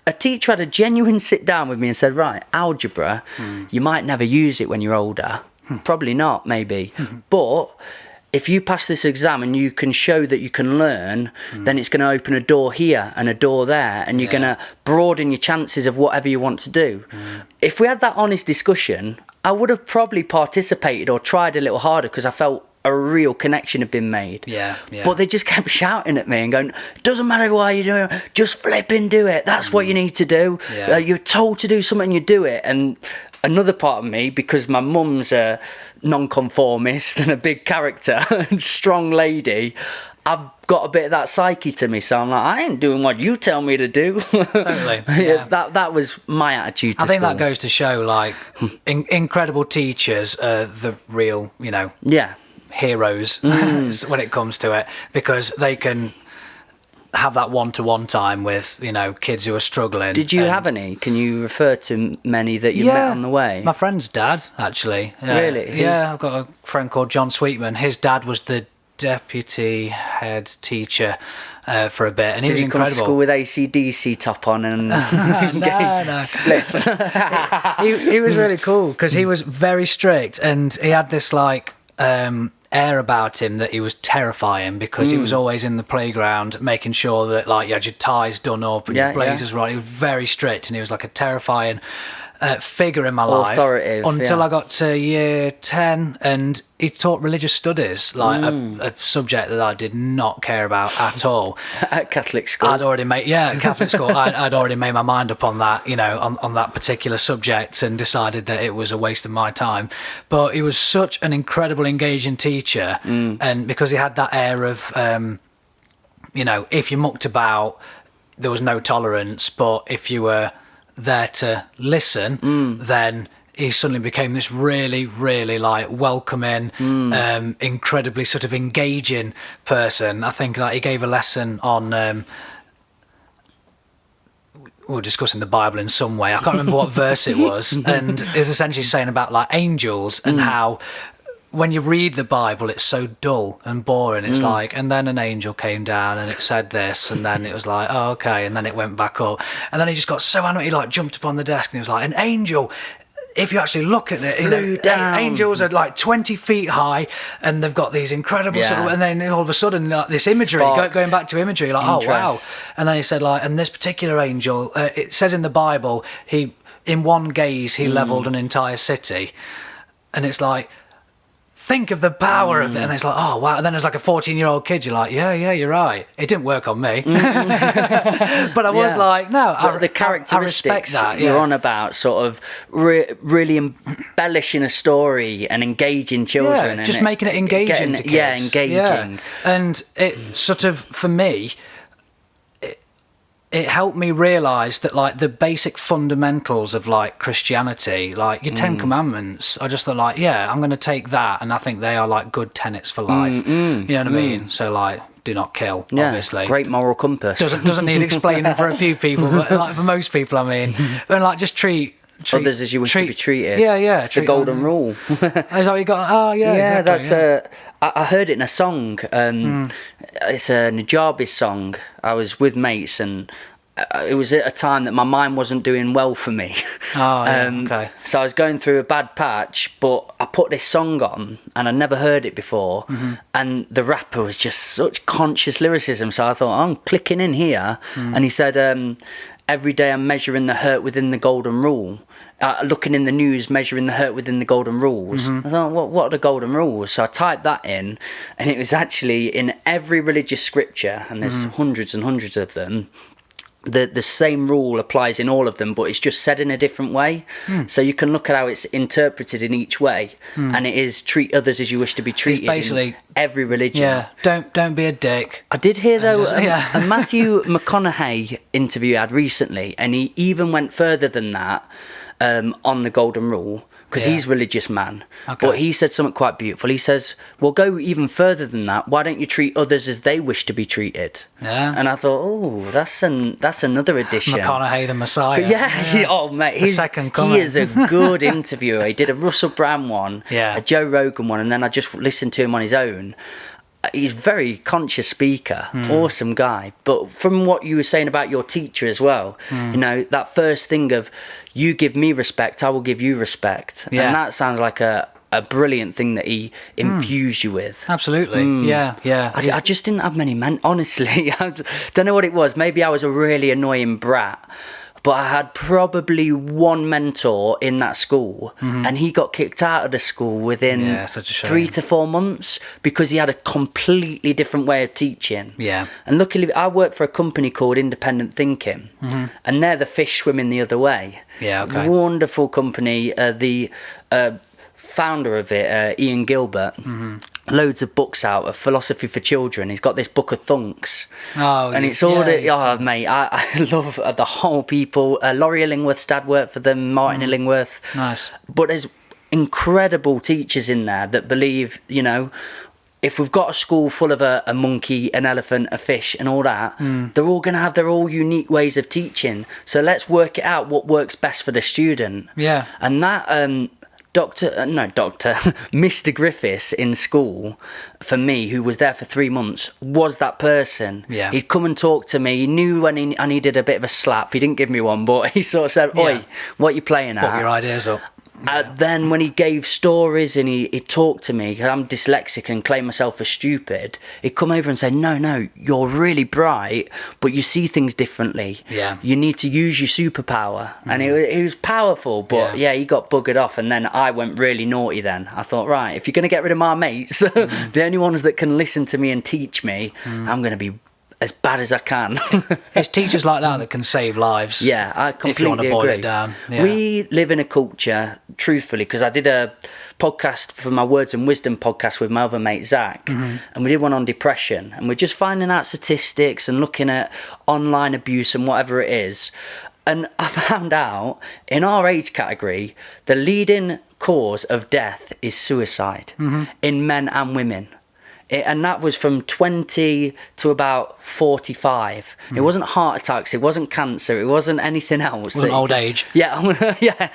a teacher had a genuine sit down with me and said, right, algebra, you might never use it when you're older. Probably not, maybe. But if you pass this exam and you can show that you can learn, then it's going to open a door here and a door there, and you're going to broaden your chances of whatever you want to do. If we had that honest discussion, I would have probably participated or tried a little harder because I felt a real connection had been made. Yeah. But they just kept shouting at me and going, doesn't matter why you're doing it, just flipping do it. That's what you need to do. You're told to do something, you do it. And another part of me, because my mum's a non-conformist and a big character and strong lady, I've got a bit of that psyche to me, so I'm like, I ain't doing what you tell me to do. Totally. Yeah. That was my attitude to I think school. that goes to show, like, incredible teachers are the real, heroes when it comes to it, because they can have that one-to-one time with kids who are struggling. Did you have any? Can you refer to many that you met on the way? My friend's dad, actually. Really? Yeah, I've got a friend called John Sweetman. His dad was the deputy head teacher for a bit, and he Did was you come to incredible. school with AC/DC top on and No. split? He was really cool because he was very strict, and he had this like air about him that he was terrifying, because he was always in the playground making sure that like you had your ties done up and your blazers right. He was very strict, and he was like a terrifying figure in my life until I got to year 10, and he taught religious studies, like a subject that I did not care about at all. At Catholic school. I'd already made Catholic school. I'd already made my mind up on that, on that particular subject, and decided that it was a waste of my time. But he was such an incredible, engaging teacher, and because he had that air of, if you mucked about, there was no tolerance, but if you were there to listen, then he suddenly became this really, really like welcoming, incredibly sort of engaging person. I think like he gave a lesson on we were discussing the Bible in some way. I can't remember what verse it was, and it was essentially saying about like angels and how when you read the Bible, it's so dull and boring. It's like, and then an angel came down and it said this, and then it was like, oh, okay, and then it went back up. And then he just got so animated, he like jumped up on the desk and he was like, an angel, if you actually look at it, angels are like 20 feet high, and they've got these incredible sort of, and then all of a sudden like this imagery, going back to imagery, like, oh wow. And then he said like, and this particular angel, it says in the Bible, he in one gaze he leveled an entire city. And it's like, think of the power of it. And it's like, oh wow. And then there's like a 14-year-old kid, you're like, yeah, you're right, it didn't work on me. But I was like, no, the characteristics I respect that, you're on about, sort of really embellishing a story and engaging children, just making it engaging to kids. Engaging. And it sort of, for me, it helped me realise that like the basic fundamentals of like Christianity, like your 10 Commandments, I just thought like, I'm going to take that, and I think they are like good tenets for life. You know what I mean? So like, do not kill, obviously. Great moral compass. Doesn't need explaining for a few people, but like for most people, I mean, and like just treat others as you wish to be treated. It's the treat golden rule. Is that what you got? Oh yeah, exactly, that's I heard it in a song. It's a Najabi's song. I was with mates, and it was at a time that my mind wasn't doing well for me. Okay. So I was going through a bad patch, but I put this song on, and I'd never heard it before, and the rapper was just such conscious lyricism, so I thought, I'm clicking in here. And he said, every day I'm measuring the hurt within the golden rule. Looking in the news, measuring the hurt within the golden rules. I thought, what are the golden rules? So I typed that in, and it was actually in every religious scripture, and there's hundreds and hundreds of them. The same rule applies in all of them, but it's just said in a different way. So you can look at how it's interpreted in each way, and it is treat others as you wish to be treated. It's basically in every religion. Yeah, don't be a dick. I did hear though a Matthew Mcconaughey interview I had recently, and he even went further than that on the golden rule, because he's a religious man. But he said something quite beautiful. He says, well, go even further than that. Why don't you treat others as they wish to be treated? And I thought, oh, that's another addition. Mcconaughey the Messiah. Oh mate, he is a good interviewer. He did a Russell Brand one, a Joe Rogan one, and then I just listened to him on his own. He's a very conscious speaker, awesome guy. But from what you were saying about your teacher as well, that first thing of, you give me respect, I will give you respect. And that sounds like a brilliant thing that he infused you with. Absolutely. I just didn't have many men, honestly. I don't know what it was. Maybe I was a really annoying brat. But I had probably one mentor in that school, and he got kicked out of the school within 3 to 4 months because he had a completely different way of teaching. And luckily, I work for a company called Independent Thinking, and they're the fish swimming the other way. Wonderful company. The founder of it, Ian Gilbert, loads of books out of philosophy for children. He's got this book of thunks, and it's all mate, I love the whole people. Laurie Illingworth's dad worked for them, Martin Illingworth. Nice. But there's incredible teachers in there that believe, if we've got a school full of a monkey, an elephant, a fish and all that, they're all going to have their all unique ways of teaching. So let's work it out what works best for the student. And that Mr. Griffiths in school, for me, who was there for 3 months, was that person. Yeah. He'd come and talk to me. He knew when I needed a bit of a slap. He didn't give me one, but he sort of said, "Oi, what you playing at?" Put your ideas up. Then when he gave stories and he talked to me, 'cause I'm dyslexic and claim myself as stupid, he'd come over and say, no, you're really bright, but you see things differently. Yeah. You need to use your superpower. And he was powerful, but he got buggered off. And then I went really naughty then. I thought, right, if you're going to get rid of my mates, the only ones that can listen to me and teach me, I'm going to be as bad as I can. It's teachers like that can save lives. Yeah, I completely if you want to boil agree. it down. Yeah. We live in a culture, truthfully, because I did a podcast for my Words and Wisdom podcast with my other mate Zach, and we did one on depression, and we're just finding out statistics and looking at online abuse and whatever it is. And I found out in our age category, the leading cause of death is suicide in men and women. And that was from 20 to about 45. It wasn't heart attacks, it wasn't cancer, it wasn't anything else. It wasn't old age. Yeah, yeah.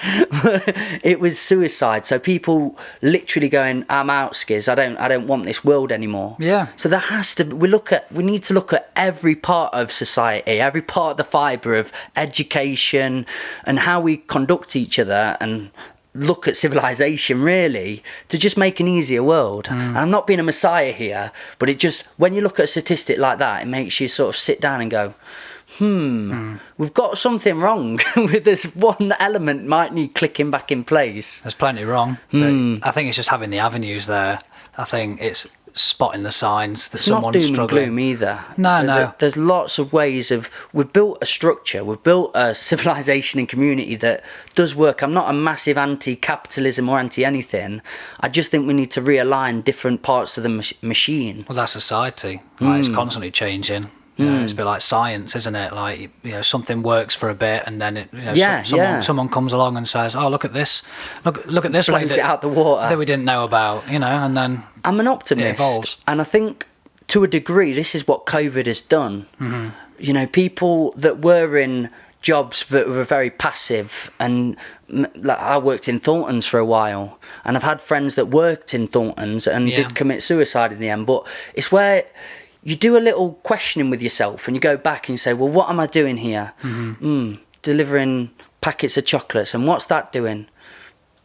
It was suicide. So people literally going, "I'm out, Skiz. I don't want this world anymore." Yeah. So there has to. We need to look at every part of society, every part of the fibre of education, and how we conduct each other, and look at civilization really to just make an easier world. And I'm not being a messiah here, but it just, when you look at a statistic like that, it makes you sort of sit down and go, we've got something wrong with this one element, might need clicking back in place. There's plenty wrong. But I think it's just having the avenues there. I think it's spotting the signs that someone's not doom struggling. and gloom either. No. There's lots of ways of. We've built a structure. We've built a civilization and community that does work. I'm not a massive anti-capitalism or anti-anything. I just think we need to realign different parts of the machine. Well, that's society. Like, it's constantly changing. You know, it's a bit like science, isn't it? Like, something works for a bit, and then someone comes along and says, "Oh, look at this! Look at this way Blows it out the water that we didn't know about." And then I'm an optimist, it evolves. and I think to a degree this is what COVID has done. People that were in jobs that were very passive, and like I worked in Thornton's for a while, and I've had friends that worked in Thornton's and did commit suicide in the end. But it's where you do a little questioning with yourself, and you go back and you say, well, what am I doing here? Delivering packets of chocolates, and what's that doing?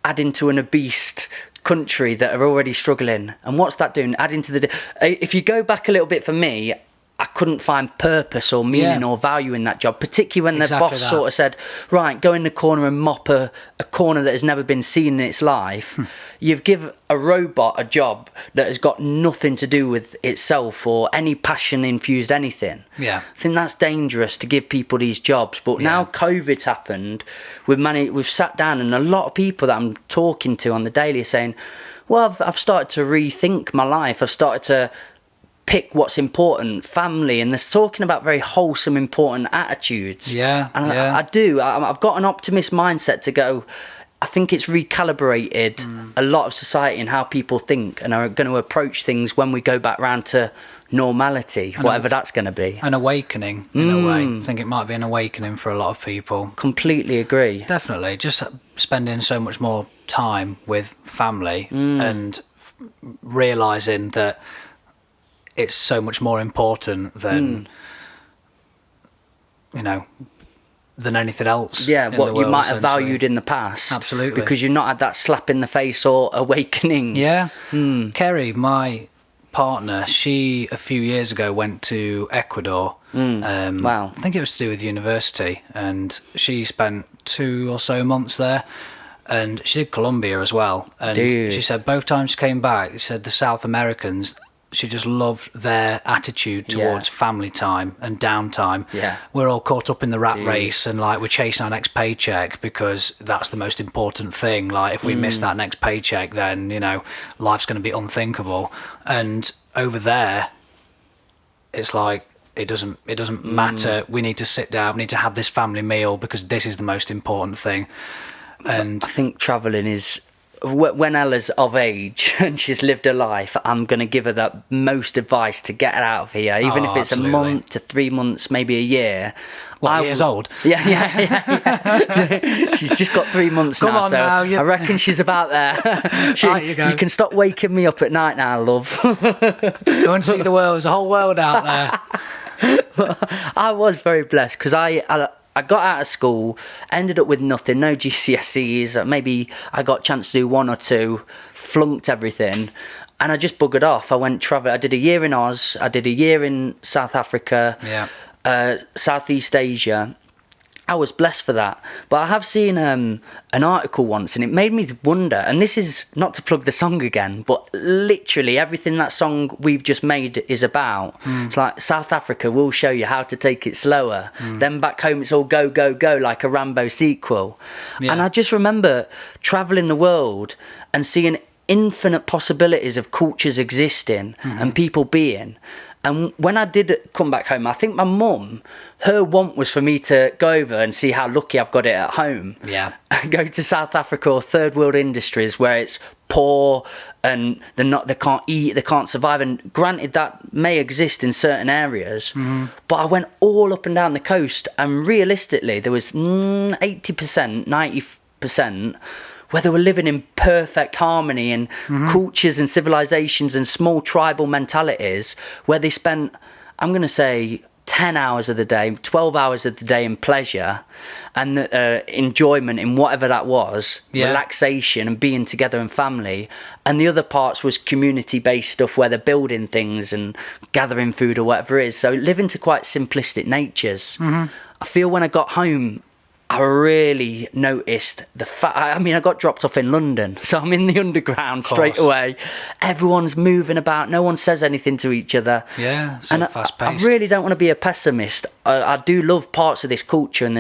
Adding to an obese country that are already struggling, and what's that doing? Adding to the. If you go back a little bit for me, I couldn't find purpose or meaning or value in that job, particularly when the boss sort of said, right, go in the corner and mop a corner that has never been seen in its life. You've given a robot a job that has got nothing to do with itself or any passion infused anything. Yeah. I think that's dangerous to give people these jobs. But now COVID's happened, we've sat down, and a lot of people that I'm talking to on the daily are saying, well, I've started to rethink my life. I've started to pick what's important, family, and they're talking about very wholesome, important attitudes. I do. I've got an optimist mindset to go, I think it's recalibrated a lot of society and how people think and are going to approach things when we go back round to normality, whatever that's going to be. An awakening, in a way. I think it might be an awakening for a lot of people. Completely agree. Definitely. Just spending so much more time with family and realising that it's so much more important than than anything else. Yeah, what you might have valued in the past. Absolutely. Because you've not had that slap in the face or awakening. Yeah. Kerry, my partner, she a few years ago went to Ecuador. Wow. I think it was to do with university, and she spent 2 or so months there. And she did Colombia as well. And she said both times she came back, she said the South Americans, she just loved their attitude towards family time and downtime. Yeah. We're all caught up in the rat race, and like we're chasing our next paycheck because that's the most important thing. Like if we miss that next paycheck, then life's going to be unthinkable. And over there, it's like it doesn't matter. We need to sit down. We need to have this family meal because this is the most important thing. And I think travelling is when Ella's of age and she's lived her life, I'm going to give her the most advice to get her out of here, even if it's absolutely. a month to 3 months, maybe a year. Years old? Yeah. She's just got 3 months Come now, on so now, I reckon she's about there. Right, you go. You can stop waking me up at night now, love. Go and see the world. There's a whole world out there. I was very blessed because I got out of school, ended up with nothing, no GCSEs. Maybe I got a chance to do 1 or 2, flunked everything, and I just buggered off. I went travel. I did a year in Oz. I did a year in South Africa, Southeast Asia. I was blessed for that. But I have seen an article once, and it made me wonder, and this is not to plug the song again, but literally everything that song we've just made is about. It's like South Africa will show you how to take it slower. Then back home it's all go, go, go, like a Rambo sequel. And I just remember travelling the world and seeing infinite possibilities of cultures existing and people being. And when I did come back home, I think my mum, her want was for me to go over and see how lucky I've got it at home. Yeah. Go to South Africa or third world industries where it's poor and they can't eat, they can't survive. And granted, that may exist in certain areas, but I went all up and down the coast, and realistically, there was 80%, 90% where they were living in perfect harmony and cultures and civilizations and small tribal mentalities where they spent, I'm going to say, 10 hours of the day, 12 hours of the day in pleasure and enjoyment in whatever that was, relaxation and being together in family. And the other parts was community-based stuff where they're building things and gathering food or whatever it is. So living to quite simplistic natures. I feel when I got home, I really noticed the fact. I mean, I got dropped off in London, so I'm in the underground straight away. Everyone's moving about, no one says anything to each other. Yeah, so and fast-paced. I really don't want to be a pessimist. I do love parts of this culture, and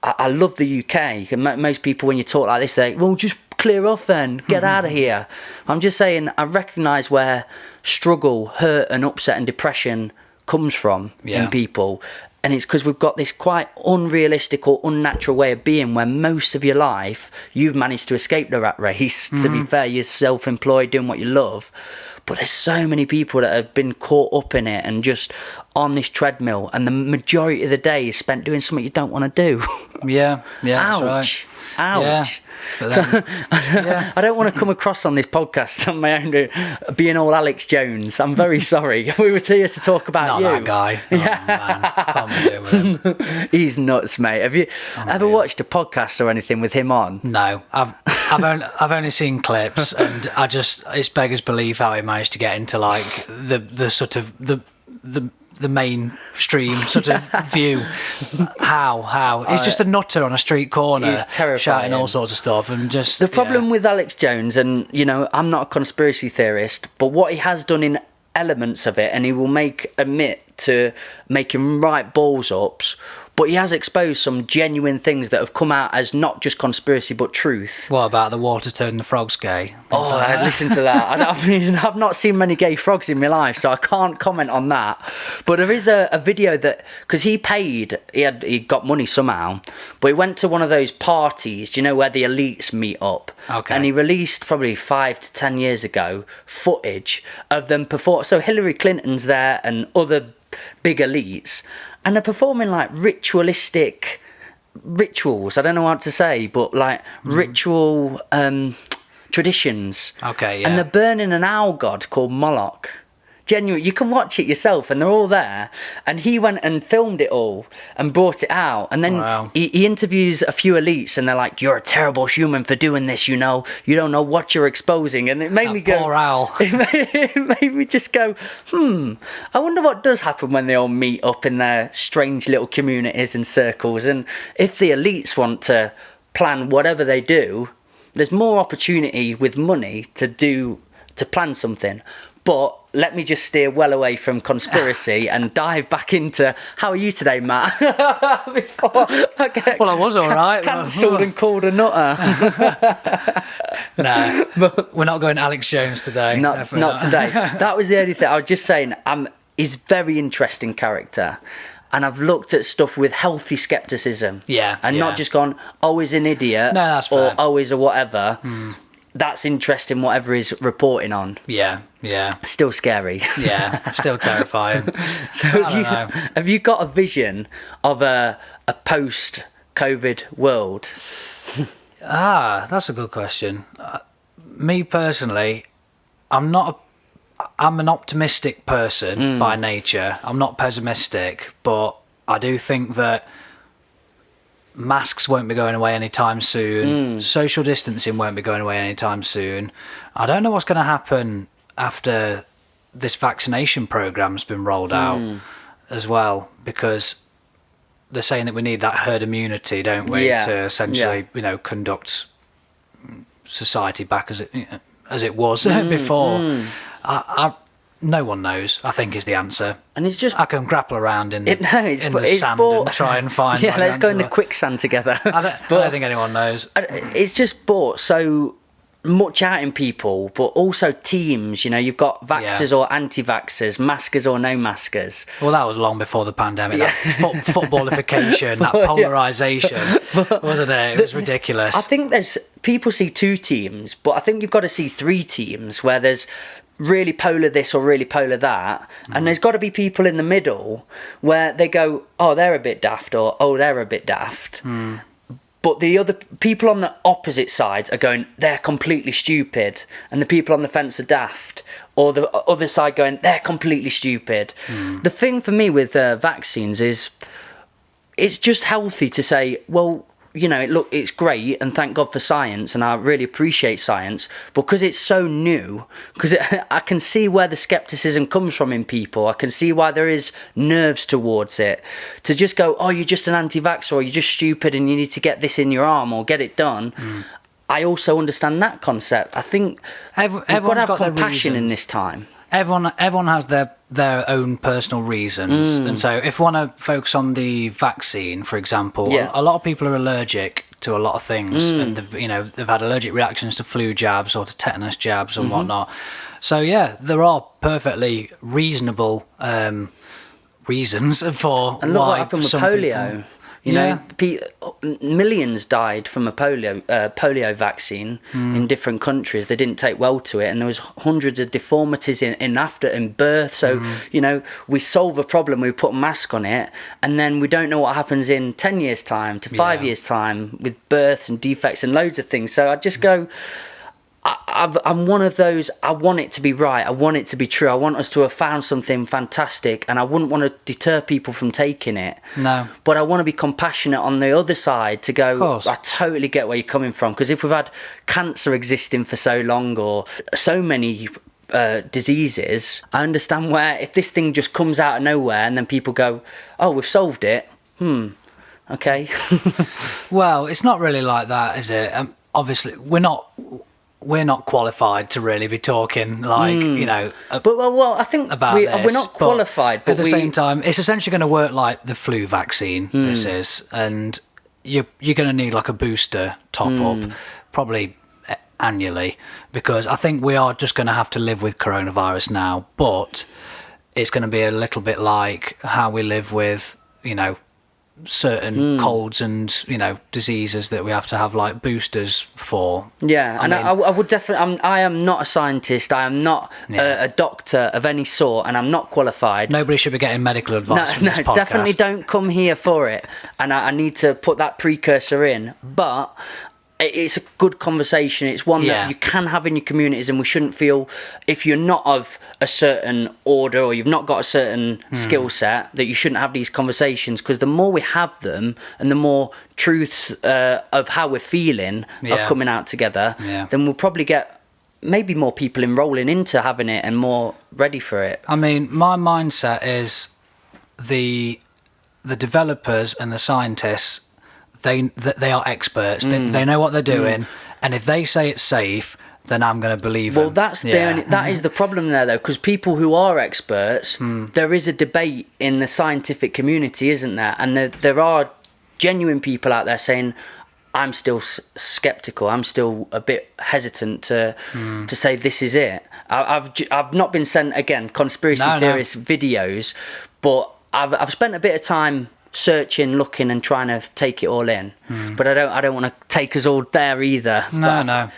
I love the UK. Most people, when you talk like this, they well, just clear off then, get out of here. I'm just saying, I recognise where struggle, hurt, and upset and depression comes from in people. And it's because we've got this quite unrealistic or unnatural way of being where most of your life you've managed to escape the rat race. To be fair, you're self-employed doing what you love. But there's so many people that have been caught up in it and just on this treadmill, and the majority of the day is spent doing something you don't want to do. Yeah, Ouch. That's right. Ouch. Yeah. But then, I don't want to come across on this podcast on my own being all Alex Jones. I'm very sorry. We were here to talk about not you. that guy. Oh, man. Can't be doing with him. He's nuts, mate. Have you ever watched a podcast or anything with him on? No, I've only seen clips, and it's beggars belief how he managed to get into like the sort of the mainstream sort of view. How he's just a nutter on a street corner. He's terrifying, shouting all sorts of stuff, and just the problem with Alex Jones, and you know, I'm not a conspiracy theorist, but what he has done in elements of it, and he will admit to making right balls ups, but he has exposed some genuine things that have come out as not just conspiracy but truth. What about the water turning the frogs gay? Oh, I'd listen to that. I mean, I've not seen many gay frogs in my life, so I can't comment on that. But there is a video that, because he got money somehow, but he went to one of those parties, you know, where the elites meet up. Okay. And he released probably 5 to 10 years ago footage of them perform. So Hillary Clinton's there and other big elites, and they're performing like ritualistic rituals. I don't know what to say, but like ritual traditions. Okay, yeah. And they're burning an owl god called Moloch. Genuine, you can watch it yourself, and they're all there. And he went and filmed it all and brought it out. And then he interviews a few elites, and they're like, "You're a terrible human for doing this. You know, you don't know what you're exposing." And it made me go, poor owl. It made me just go, I wonder what does happen when they all meet up in their strange little communities and circles. And if the elites want to plan whatever they do, there's more opportunity with money to plan something. But let me just steer well away from conspiracy and dive back into, how are you today, Matt? Before I get Well, I was all right. cancelled and called a nutter. No, we're not going Alex Jones today. Not today. That was the only thing. I was just saying, he's a very interesting character. And I've looked at stuff with healthy skepticism. Yeah. And not just gone, oh, he's an idiot. No, that's or, fair. oh, he's a whatever. that's interesting, whatever he's reporting on. Yeah. Still scary. Yeah, still terrifying. So have you got a vision of a post-COVID world? That's a good question. Me personally, I'm an optimistic person by nature. I'm not pessimistic, but I do think that masks won't be going away anytime soon. Social distancing won't be going away anytime soon. I don't know what's going to happen after this vaccination program's been rolled out as well, because they're saying that we need that herd immunity, don't we, to essentially, conduct society back as it was before. No one knows, I think, is the answer. And it's just... I can grapple around in the sand and try and find... Yeah, let's go in the quicksand together. I don't think anyone knows. It's just brought so much out in people, but also teams. You've got vaxxers or anti-vaxxers, maskers or no maskers. Well, that was long before the pandemic. That footballification, that polarisation, wasn't it? It was ridiculous. I think people see two teams, but I think you've got to see three teams where there's really polar this or really polar that, and there's got to be people in the middle where they go, oh, they're a bit daft, or oh, they're a bit daft. But the other people on the opposite sides are going, they're completely stupid, and the people on the fence are daft, or the other side going, they're completely stupid. The thing for me with vaccines is it's just healthy to say, well, it's great, and thank God for science, and I really appreciate science, because it's so new, because I can see where the skepticism comes from in people. I can see why there is nerves towards it. To just go, oh, you're just an anti-vaxxer, or you're just stupid and you need to get this in your arm or get it done. I also understand that concept. I think we've got to have compassion in this time. Everyone has their own personal reasons, and so if we want to focus on the vaccine, for example, a lot of people are allergic to a lot of things, and they've had allergic reactions to flu jabs or to tetanus jabs and whatnot. So there are perfectly reasonable reasons for and look why what happened with polio. Millions died from a polio vaccine in different countries. They didn't take well to it, and there was hundreds of deformities in birth. So we solve a problem, we put a mask on it, and then we don't know what happens in 10 years time to 5 years time with births and defects and loads of things. So I just go, I'm one of those, I want it to be right, I want it to be true, I want us to have found something fantastic, and I wouldn't want to deter people from taking it. No. But I want to be compassionate on the other side to go, I totally get where you're coming from, because if we've had cancer existing for so long, or so many diseases, I understand where if this thing just comes out of nowhere and then people go, oh, we've solved it, okay. Well, it's not really like that, is it? Obviously, we're not qualified to really be talking I think about we're not qualified, but at the same time, it's essentially going to work like the flu vaccine. This is, and you're going to need like a booster top up, probably annually, because I think we are just going to have to live with coronavirus now, but it's going to be a little bit like how we live with certain colds and diseases that we have to have like boosters for. I would definitely, I am not a scientist, I am not a doctor of any sort, and I'm not qualified. Nobody should be getting medical advice from this podcast. Definitely don't come here for it, and I need to put that precursor in, but it's a good conversation. It's one that you can have in your communities, and we shouldn't feel, if you're not of a certain order or you've not got a certain skill set, that you shouldn't have these conversations, because the more we have them and the more truths of how we're feeling are coming out together, then we'll probably get maybe more people enrolling into having it and more ready for it. I mean, my mindset is the developers and the scientists, they are experts. They know what they're doing, and if they say it's safe, then I'm going to believe them. Well, that's that is the problem there, though, because people who are experts, there is a debate in the scientific community, isn't there? And there are genuine people out there saying, I'm still skeptical. I'm still a bit hesitant to say this is it. I've not been sent, again, conspiracy theorist videos, but I've spent a bit of time searching, looking, and trying to take it all in. but I don't want to take us all there either. No.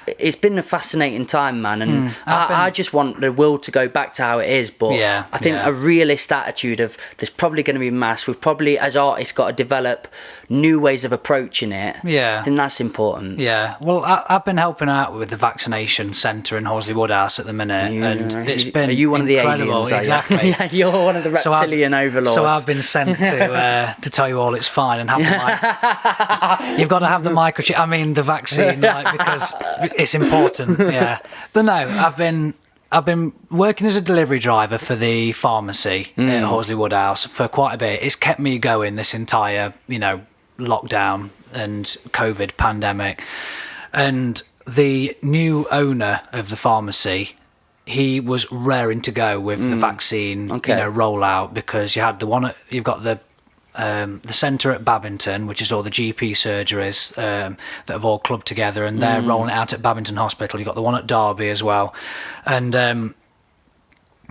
It's been a fascinating time, man, and I just want the world to go back to how it is. But I think a realist attitude of there's probably going to be mass. We've probably, as artists, got to develop new ways of approaching it. Yeah, I think that's important. Yeah, well, I've been helping out with the vaccination centre in Horsley Woodhouse at the minute, and it's been Are you one incredible. of the aliens? Exactly. Yeah, you're one of the reptilian overlords. So I've been sent to tell you all it's fine and have the you've got to have the microchip. I mean, the vaccine, because it's important. Yeah, but no, I've been working as a delivery driver for the pharmacy at Horsley Woodhouse for quite a bit. It's kept me going this entire, lockdown and COVID pandemic. And the new owner of the pharmacy, he was raring to go with the vaccine, rollout, because you've got the centre at Babington, which is all the GP surgeries that have all clubbed together, and they're rolling it out at Babington Hospital. You've got the one at Derby as well. And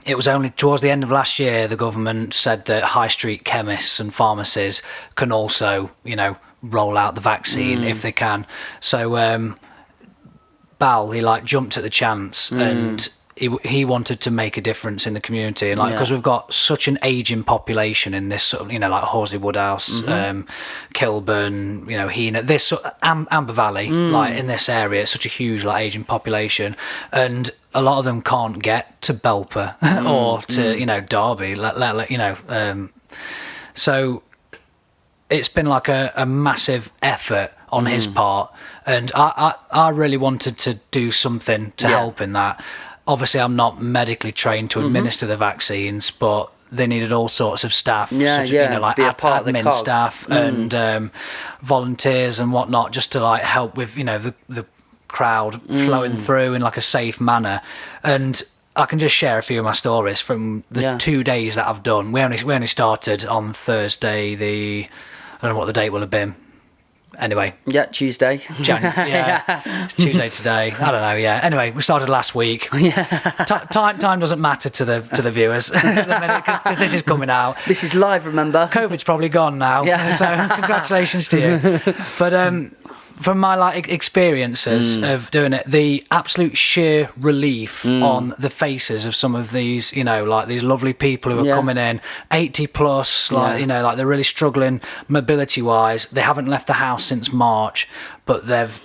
it was only towards the end of last year the government said that high street chemists and pharmacies can also, roll out the vaccine if they can. So Bal, he jumped at the chance and he wanted to make a difference in the community, and because we've got such an aging population in this sort of Horsley Woodhouse, Kilburn, Heenan, this sort of Amber Valley, in this area, it's such a huge aging population, and a lot of them can't get to Belper or to Derby, so it's been a massive effort on his part, and I really wanted to do something to help in that. Obviously, I'm not medically trained to administer the vaccines, but they needed all sorts of staff, be a part of the admin cog. staff and volunteers and whatnot, just to help with the crowd flowing through in a safe manner. And I can just share a few of my stories from the 2 days that I've done. We only started on Thursday. I don't know what the date will have been. Anyway. Yeah, Tuesday. It's Tuesday today. I don't know. Yeah. Anyway, we started last week. Time doesn't matter to the viewers at the minute, because this is coming out. This is live, remember? COVID's probably gone now. Yeah. So congratulations to you. But from my experiences of doing it, the absolute sheer relief on the faces of some of these, these lovely people who are coming in, 80 plus, they're really struggling mobility wise. They haven't left the house since March, but they've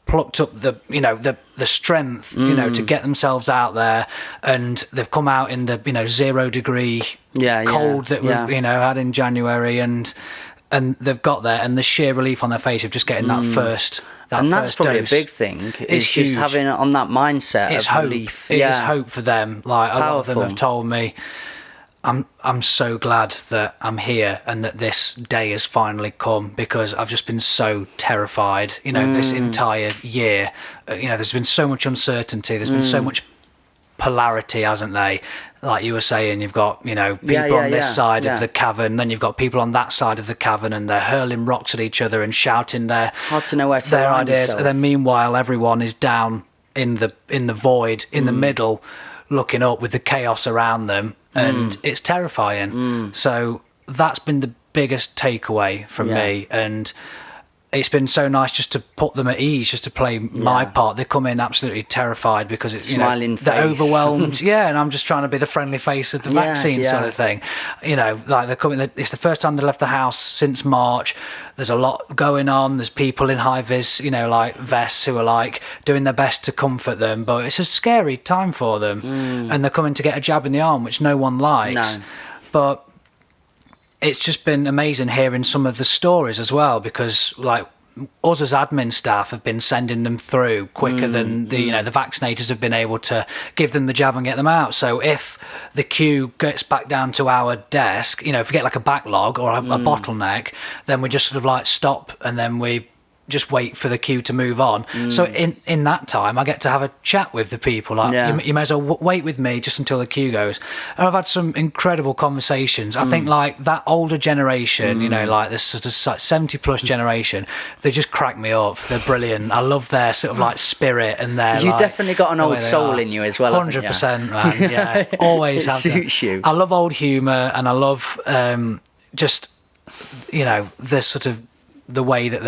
plucked up the strength, to get themselves out there, and they've come out in the 0 degree cold that we had in January, and they've got there, and the sheer relief on their face of just getting that first and that's probably dose. a big thing. It's just huge. having it on that mindset. It's of hope. relief. It is hope for them. A lot of them have told me, I'm so glad that I'm here and that this day has finally come, because I've just been so terrified. This entire year. There's been so much uncertainty. There's been so much polarity, hasn't they? Like you were saying, you've got people on this side of the cavern, then you've got people on that side of the cavern, and they're hurling rocks at each other and shouting their hard to know where to their find ideas. yourself. And then meanwhile, everyone is down in the void in the middle, looking up with the chaos around them, and it's terrifying. So that's been the biggest takeaway from me, and it's been so nice just to put them at ease, just to play my part. They come in absolutely terrified because it's Smiling they're face. overwhelmed. And I'm just trying to be the friendly face of the vaccine sort of thing. They're coming. It's the first time they left the house since March. There's a lot going on. There's people in high vis, vests who are doing their best to comfort them, but it's a scary time for them. And they're coming to get a jab in the arm, which no one likes. No. But it's just been amazing hearing some of the stories as well, because us as admin staff have been sending them through quicker than the vaccinators have been able to give them the jab and get them out. So if the queue gets back down to our desk, if we get a backlog or a bottleneck, then we just sort of stop, and then we just wait for the queue to move on. So in that time, I get to have a chat with the people. You may as well wait with me just until the queue goes. And I've had some incredible conversations. I think that older generation, this sort of 70 plus generation, they just crack me up. They're brilliant. I love their sort of spirit and their. You definitely got an old soul in you as well. 100%, man. Yeah, always have. Suits you. I love old humour, and I love just the sort of the way that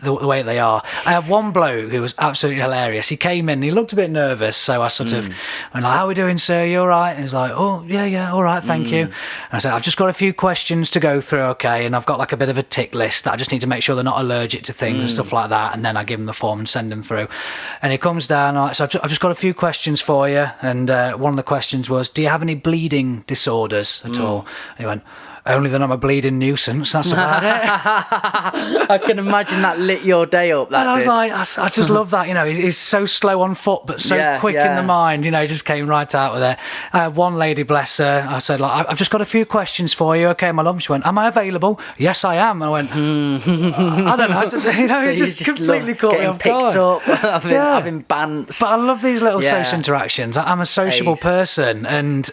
the way they are. I had one bloke who was absolutely hilarious. He came in, he looked a bit nervous, so I sort of went like, "How are we doing, sir? You all right?" And he's like, "Oh, yeah, all right, thank you." And I said, "I've just got a few questions to go through, okay, and I've got like a bit of a tick list that I just need to make sure they're not allergic to things and stuff like that." And then I give him the form and send him through. And he comes down, like, "So I've just got a few questions for you." And one of the questions was, "Do you have any bleeding disorders at all?" And he went, "Only that I'm a bleeding nuisance, that's about it." I can imagine that lit your day up. That And I was did. like, I just love that, he's so slow on foot, but so quick in the mind, he just came right out with it. One lady, bless her, I said, like, "I've just got a few questions for you, okay, my love?" She went, "Am I available?" "Yes, I am." And I went, I don't know how to do, So it you just completely caught me getting off picked guard. up, having bants. But I love these little Yeah. social interactions. I'm a sociable Ace. person, and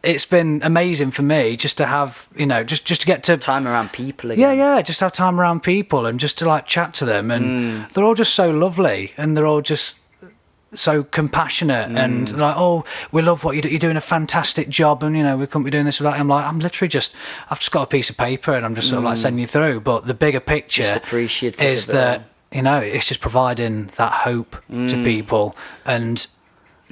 it's been amazing for me just to have, just to get to Time around people again. yeah, just have time around people and just to like chat to them, and they're all just so lovely, and they're all just so compassionate and like, "Oh, we love what you do. You're doing a fantastic job, and we couldn't be doing this without." I'm like, I've just got a piece of paper and I'm just sort of like sending you through. But the bigger picture Just appreciative is of it all. that it's just providing that hope to people, and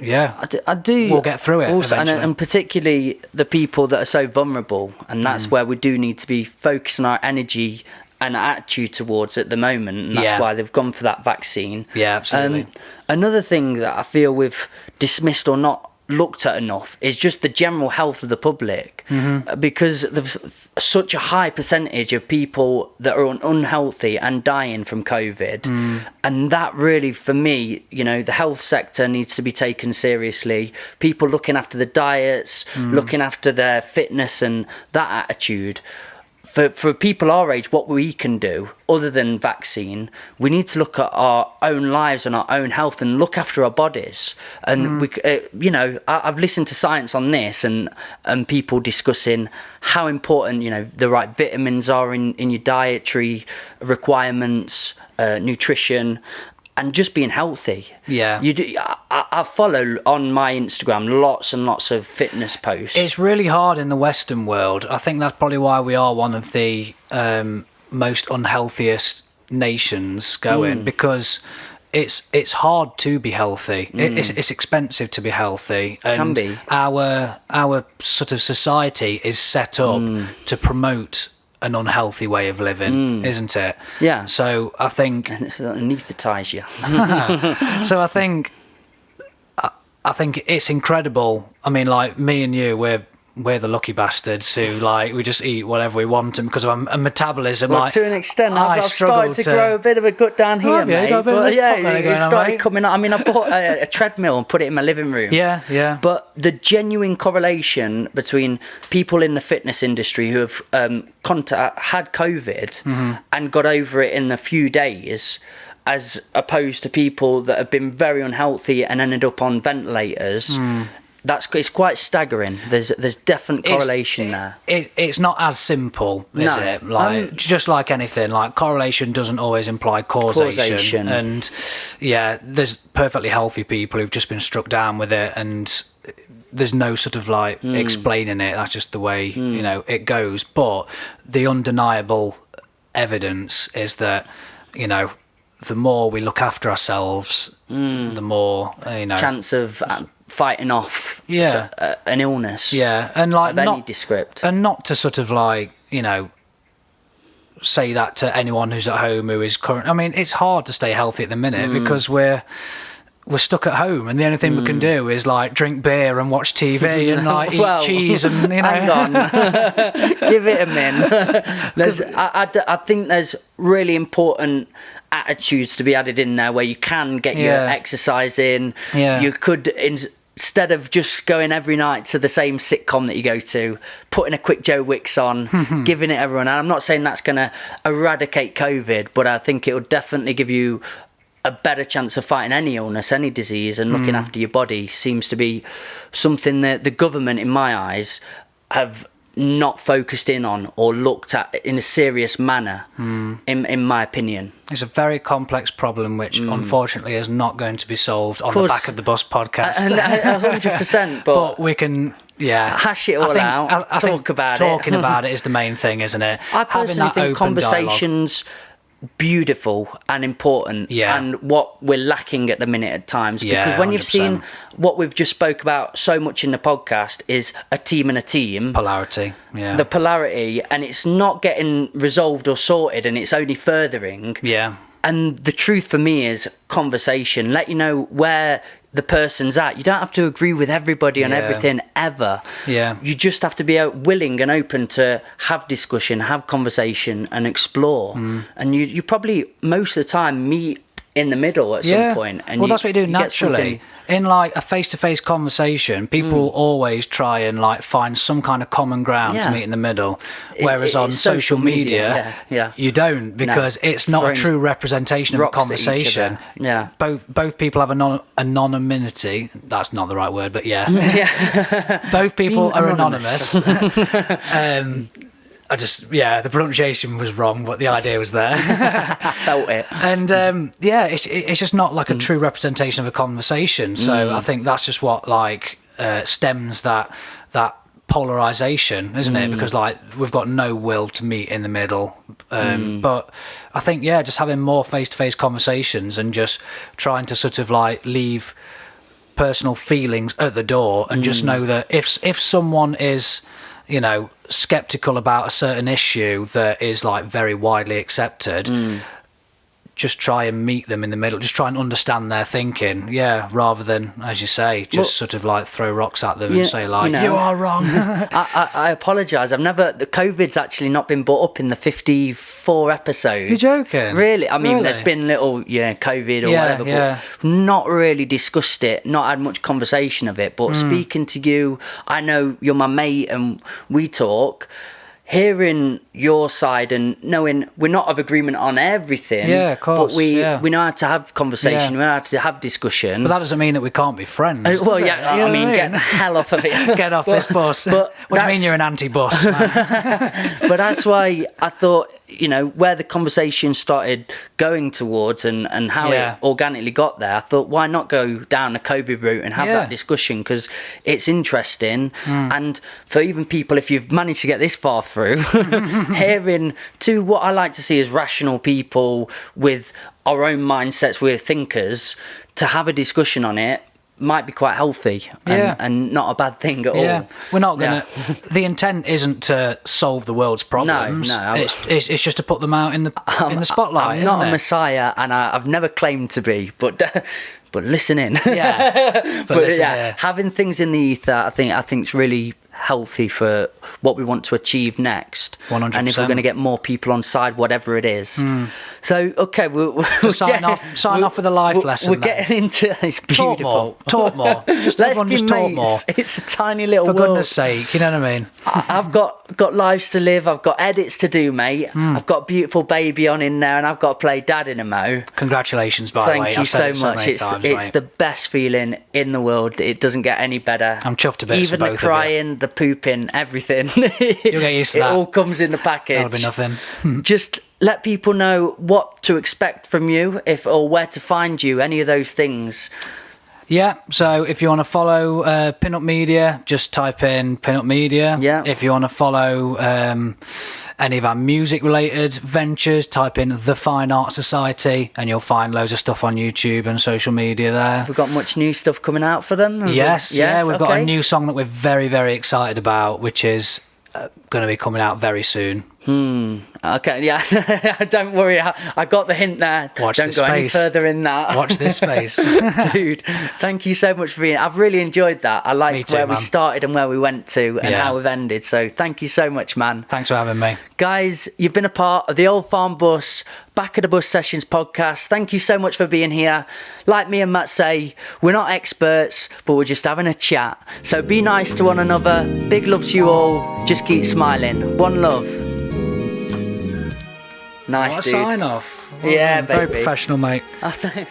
I do. We'll get through it also, eventually. and particularly the people that are so vulnerable, and that's where we do need to be focusing our energy and attitude towards at the moment, and that's why they've gone for that vaccine. Yeah, absolutely. Another thing that I feel we've dismissed or not looked at enough is just the general health of the public, because there's such a high percentage of people that are unhealthy and dying from COVID, and that really, for me, the health sector needs to be taken seriously. People looking after the diets, looking after their fitness and that attitude. For people our age, what we can do other than vaccine, we need to look at our own lives and our own health and look after our bodies. And I've listened to science on this, and people discussing how important the right vitamins are in your dietary requirements, nutrition, and just being healthy. Yeah. I follow on my Instagram lots and lots of fitness posts. It's really hard in the Western world. I think that's probably why we are one of the most unhealthiest nations going, because it's hard to be healthy. It's expensive to be healthy, and Can be. Our sort of society is set up to promote an unhealthy way of living, isn't it? Yeah. So I think And it's anaesthetise you. so I think it's incredible. I mean, like, me and you, we're the lucky bastards who, like, we just eat whatever we want, and because of a metabolism, Well, like, to an extent, I I've struggle started to grow a bit of a gut down here, have you? mate. Got a bit of But a yeah, pot there it going on, started mate? coming up. I mean, I bought a treadmill and put it in my living room. Yeah. But the genuine correlation between people in the fitness industry who have had COVID and got over it in a few days, as opposed to people that have been very unhealthy and ended up on ventilators, it's quite staggering. There's definite correlation there. It's not as simple, is No. it? Like, just like anything, like, correlation doesn't always imply causation. And there's perfectly healthy people who've just been struck down with it, and there's no sort of like explaining it. That's just the way it goes. But the undeniable evidence is that the more we look after ourselves, the more Chance of fighting off an illness. Yeah, and like, of any not descript. and not to sort of like say that to anyone who's at home who is current. I mean, it's hard to stay healthy at the minute because we're stuck at home, and the only thing we can do is like drink beer and watch TV and like Well, eat cheese and hang on. Give it a min. I think there's really important attitudes to be added in there where you can get your exercise in. Yeah. You could, instead of just going every night to the same sitcom that you go to, putting a quick Joe Wicks on, giving it everyone. And I'm not saying that's going to eradicate COVID, but I think it will definitely give you a better chance of fighting any illness, any disease, and looking after your body seems to be something that the government, in my eyes, have not focused in on or looked at in a serious manner, in my opinion. It's a very complex problem which unfortunately is not going to be solved on the Back of the Bus podcast. 100%, but we can hash it all out, I think talk about it. Talking about it is the main thing, isn't it? I personally think conversations beautiful and important, and what we're lacking at the minute at times, because when 100%. you've seen what we've just spoke about so much in the podcast is a team and a team polarity, the polarity, and it's not getting resolved or sorted, and it's only furthering. And the truth for me is conversation. Let you know where the person's at. You don't have to agree with everybody on everything ever. You just have to be willing and open to have discussion, have conversation, and explore. And you probably most of the time meet in the middle at some point. And that's what you do naturally. In like a face-to-face conversation, people always try and like find some kind of common ground to meet in the middle. Whereas on social media, you don't, because it's not a true representation of a conversation. Both people have anonymity. That's not the right word, but both people Being are anonymous. The pronunciation was wrong, but the idea was there. I felt it. And it's just not like a true representation of a conversation. So I think that's just what like stems that polarization, isn't it? Because like we've got no will to meet in the middle. But I think just having more face-to-face conversations and just trying to sort of like leave personal feelings at the door, and just know that if someone is, you know, skeptical about a certain issue that is like very widely accepted, just try and meet them in the middle, just try and understand their thinking, rather than, as you say, just sort of like throw rocks at them and say like, you are wrong. I apologise, the COVID's actually not been brought up in the 54 episodes. You're joking? Really? I mean, there's been little COVID or whatever, but not really discussed it, not had much conversation of it. But speaking to you, I know you're my mate and we talk. Hearing your side and knowing we're not of agreement on everything, of course, but we know how to have conversation, we know how to have discussion. But that doesn't mean that we can't be friends. Well, I mean, get the hell off of it. Get off this bus. What do you mean you're an anti-bus, man? But that's why I thought, you know, where the conversation started going towards and how it organically got there, I thought, why not go down the COVID route and have that discussion, because it's interesting. And for even people, if you've managed to get this far through, hearing to what I like to see as rational people with our own mindsets, we're thinkers, to have a discussion on it might be quite healthy and not a bad thing at all. We're not gonna the intent isn't to solve the world's problems. No. It's just to put them out in the spotlight. I'm not a messiah, and I've never claimed to be, but listen in. Having things in the ether, I think it's really healthy for what we want to achieve next. 100%. And if we're going to get more people on side, whatever it is. So okay, we'll sign off with a life lesson. We're getting into it's beautiful. Talk more. Just let's everyone be just mates. talk more. It's a tiny little For world. goodness sake, you know what I mean? I've got lives to live. I've got edits to do, mate. I've got a beautiful baby on in there, and I've got to play dad in a mo. Congratulations, by the way. Thank you so much. It's the best feeling in the world. It doesn't get any better. I'm chuffed to bits. Even for the both crying, the pooping, everything. You'll get used to that. It all comes in the package. That'll be nothing. Just let people know what to expect from you, or where to find you. Any of those things. Yeah, so if you want to follow Pinup Media, just type in Pinup Media. Yeah. If you want to follow any of our music-related ventures, type in The Fine Art Society, and you'll find loads of stuff on YouTube and social media there. We've got much new stuff coming out for them. Yes, we've got a new song that we're very, very excited about, which is going to be coming out very soon. Okay, yeah. Don't worry, I got the hint there. Don't go any further in that. Watch this space. Dude, thank you so much for being. I've really enjoyed that. I like where we started and where we went to and how we've ended. So thank you so much, man. Thanks for having me. Guys, you've been a part of the Old Farm Bus, Back of the Bus Sessions podcast. Thank you so much for being here. Like me and Matt say, we're not experts, but we're just having a chat. So be nice to one another. Big love to you all. Just keep smiling. One love. Nice, what a dude. sign off. Yeah, very baby. professional, mate. Thanks.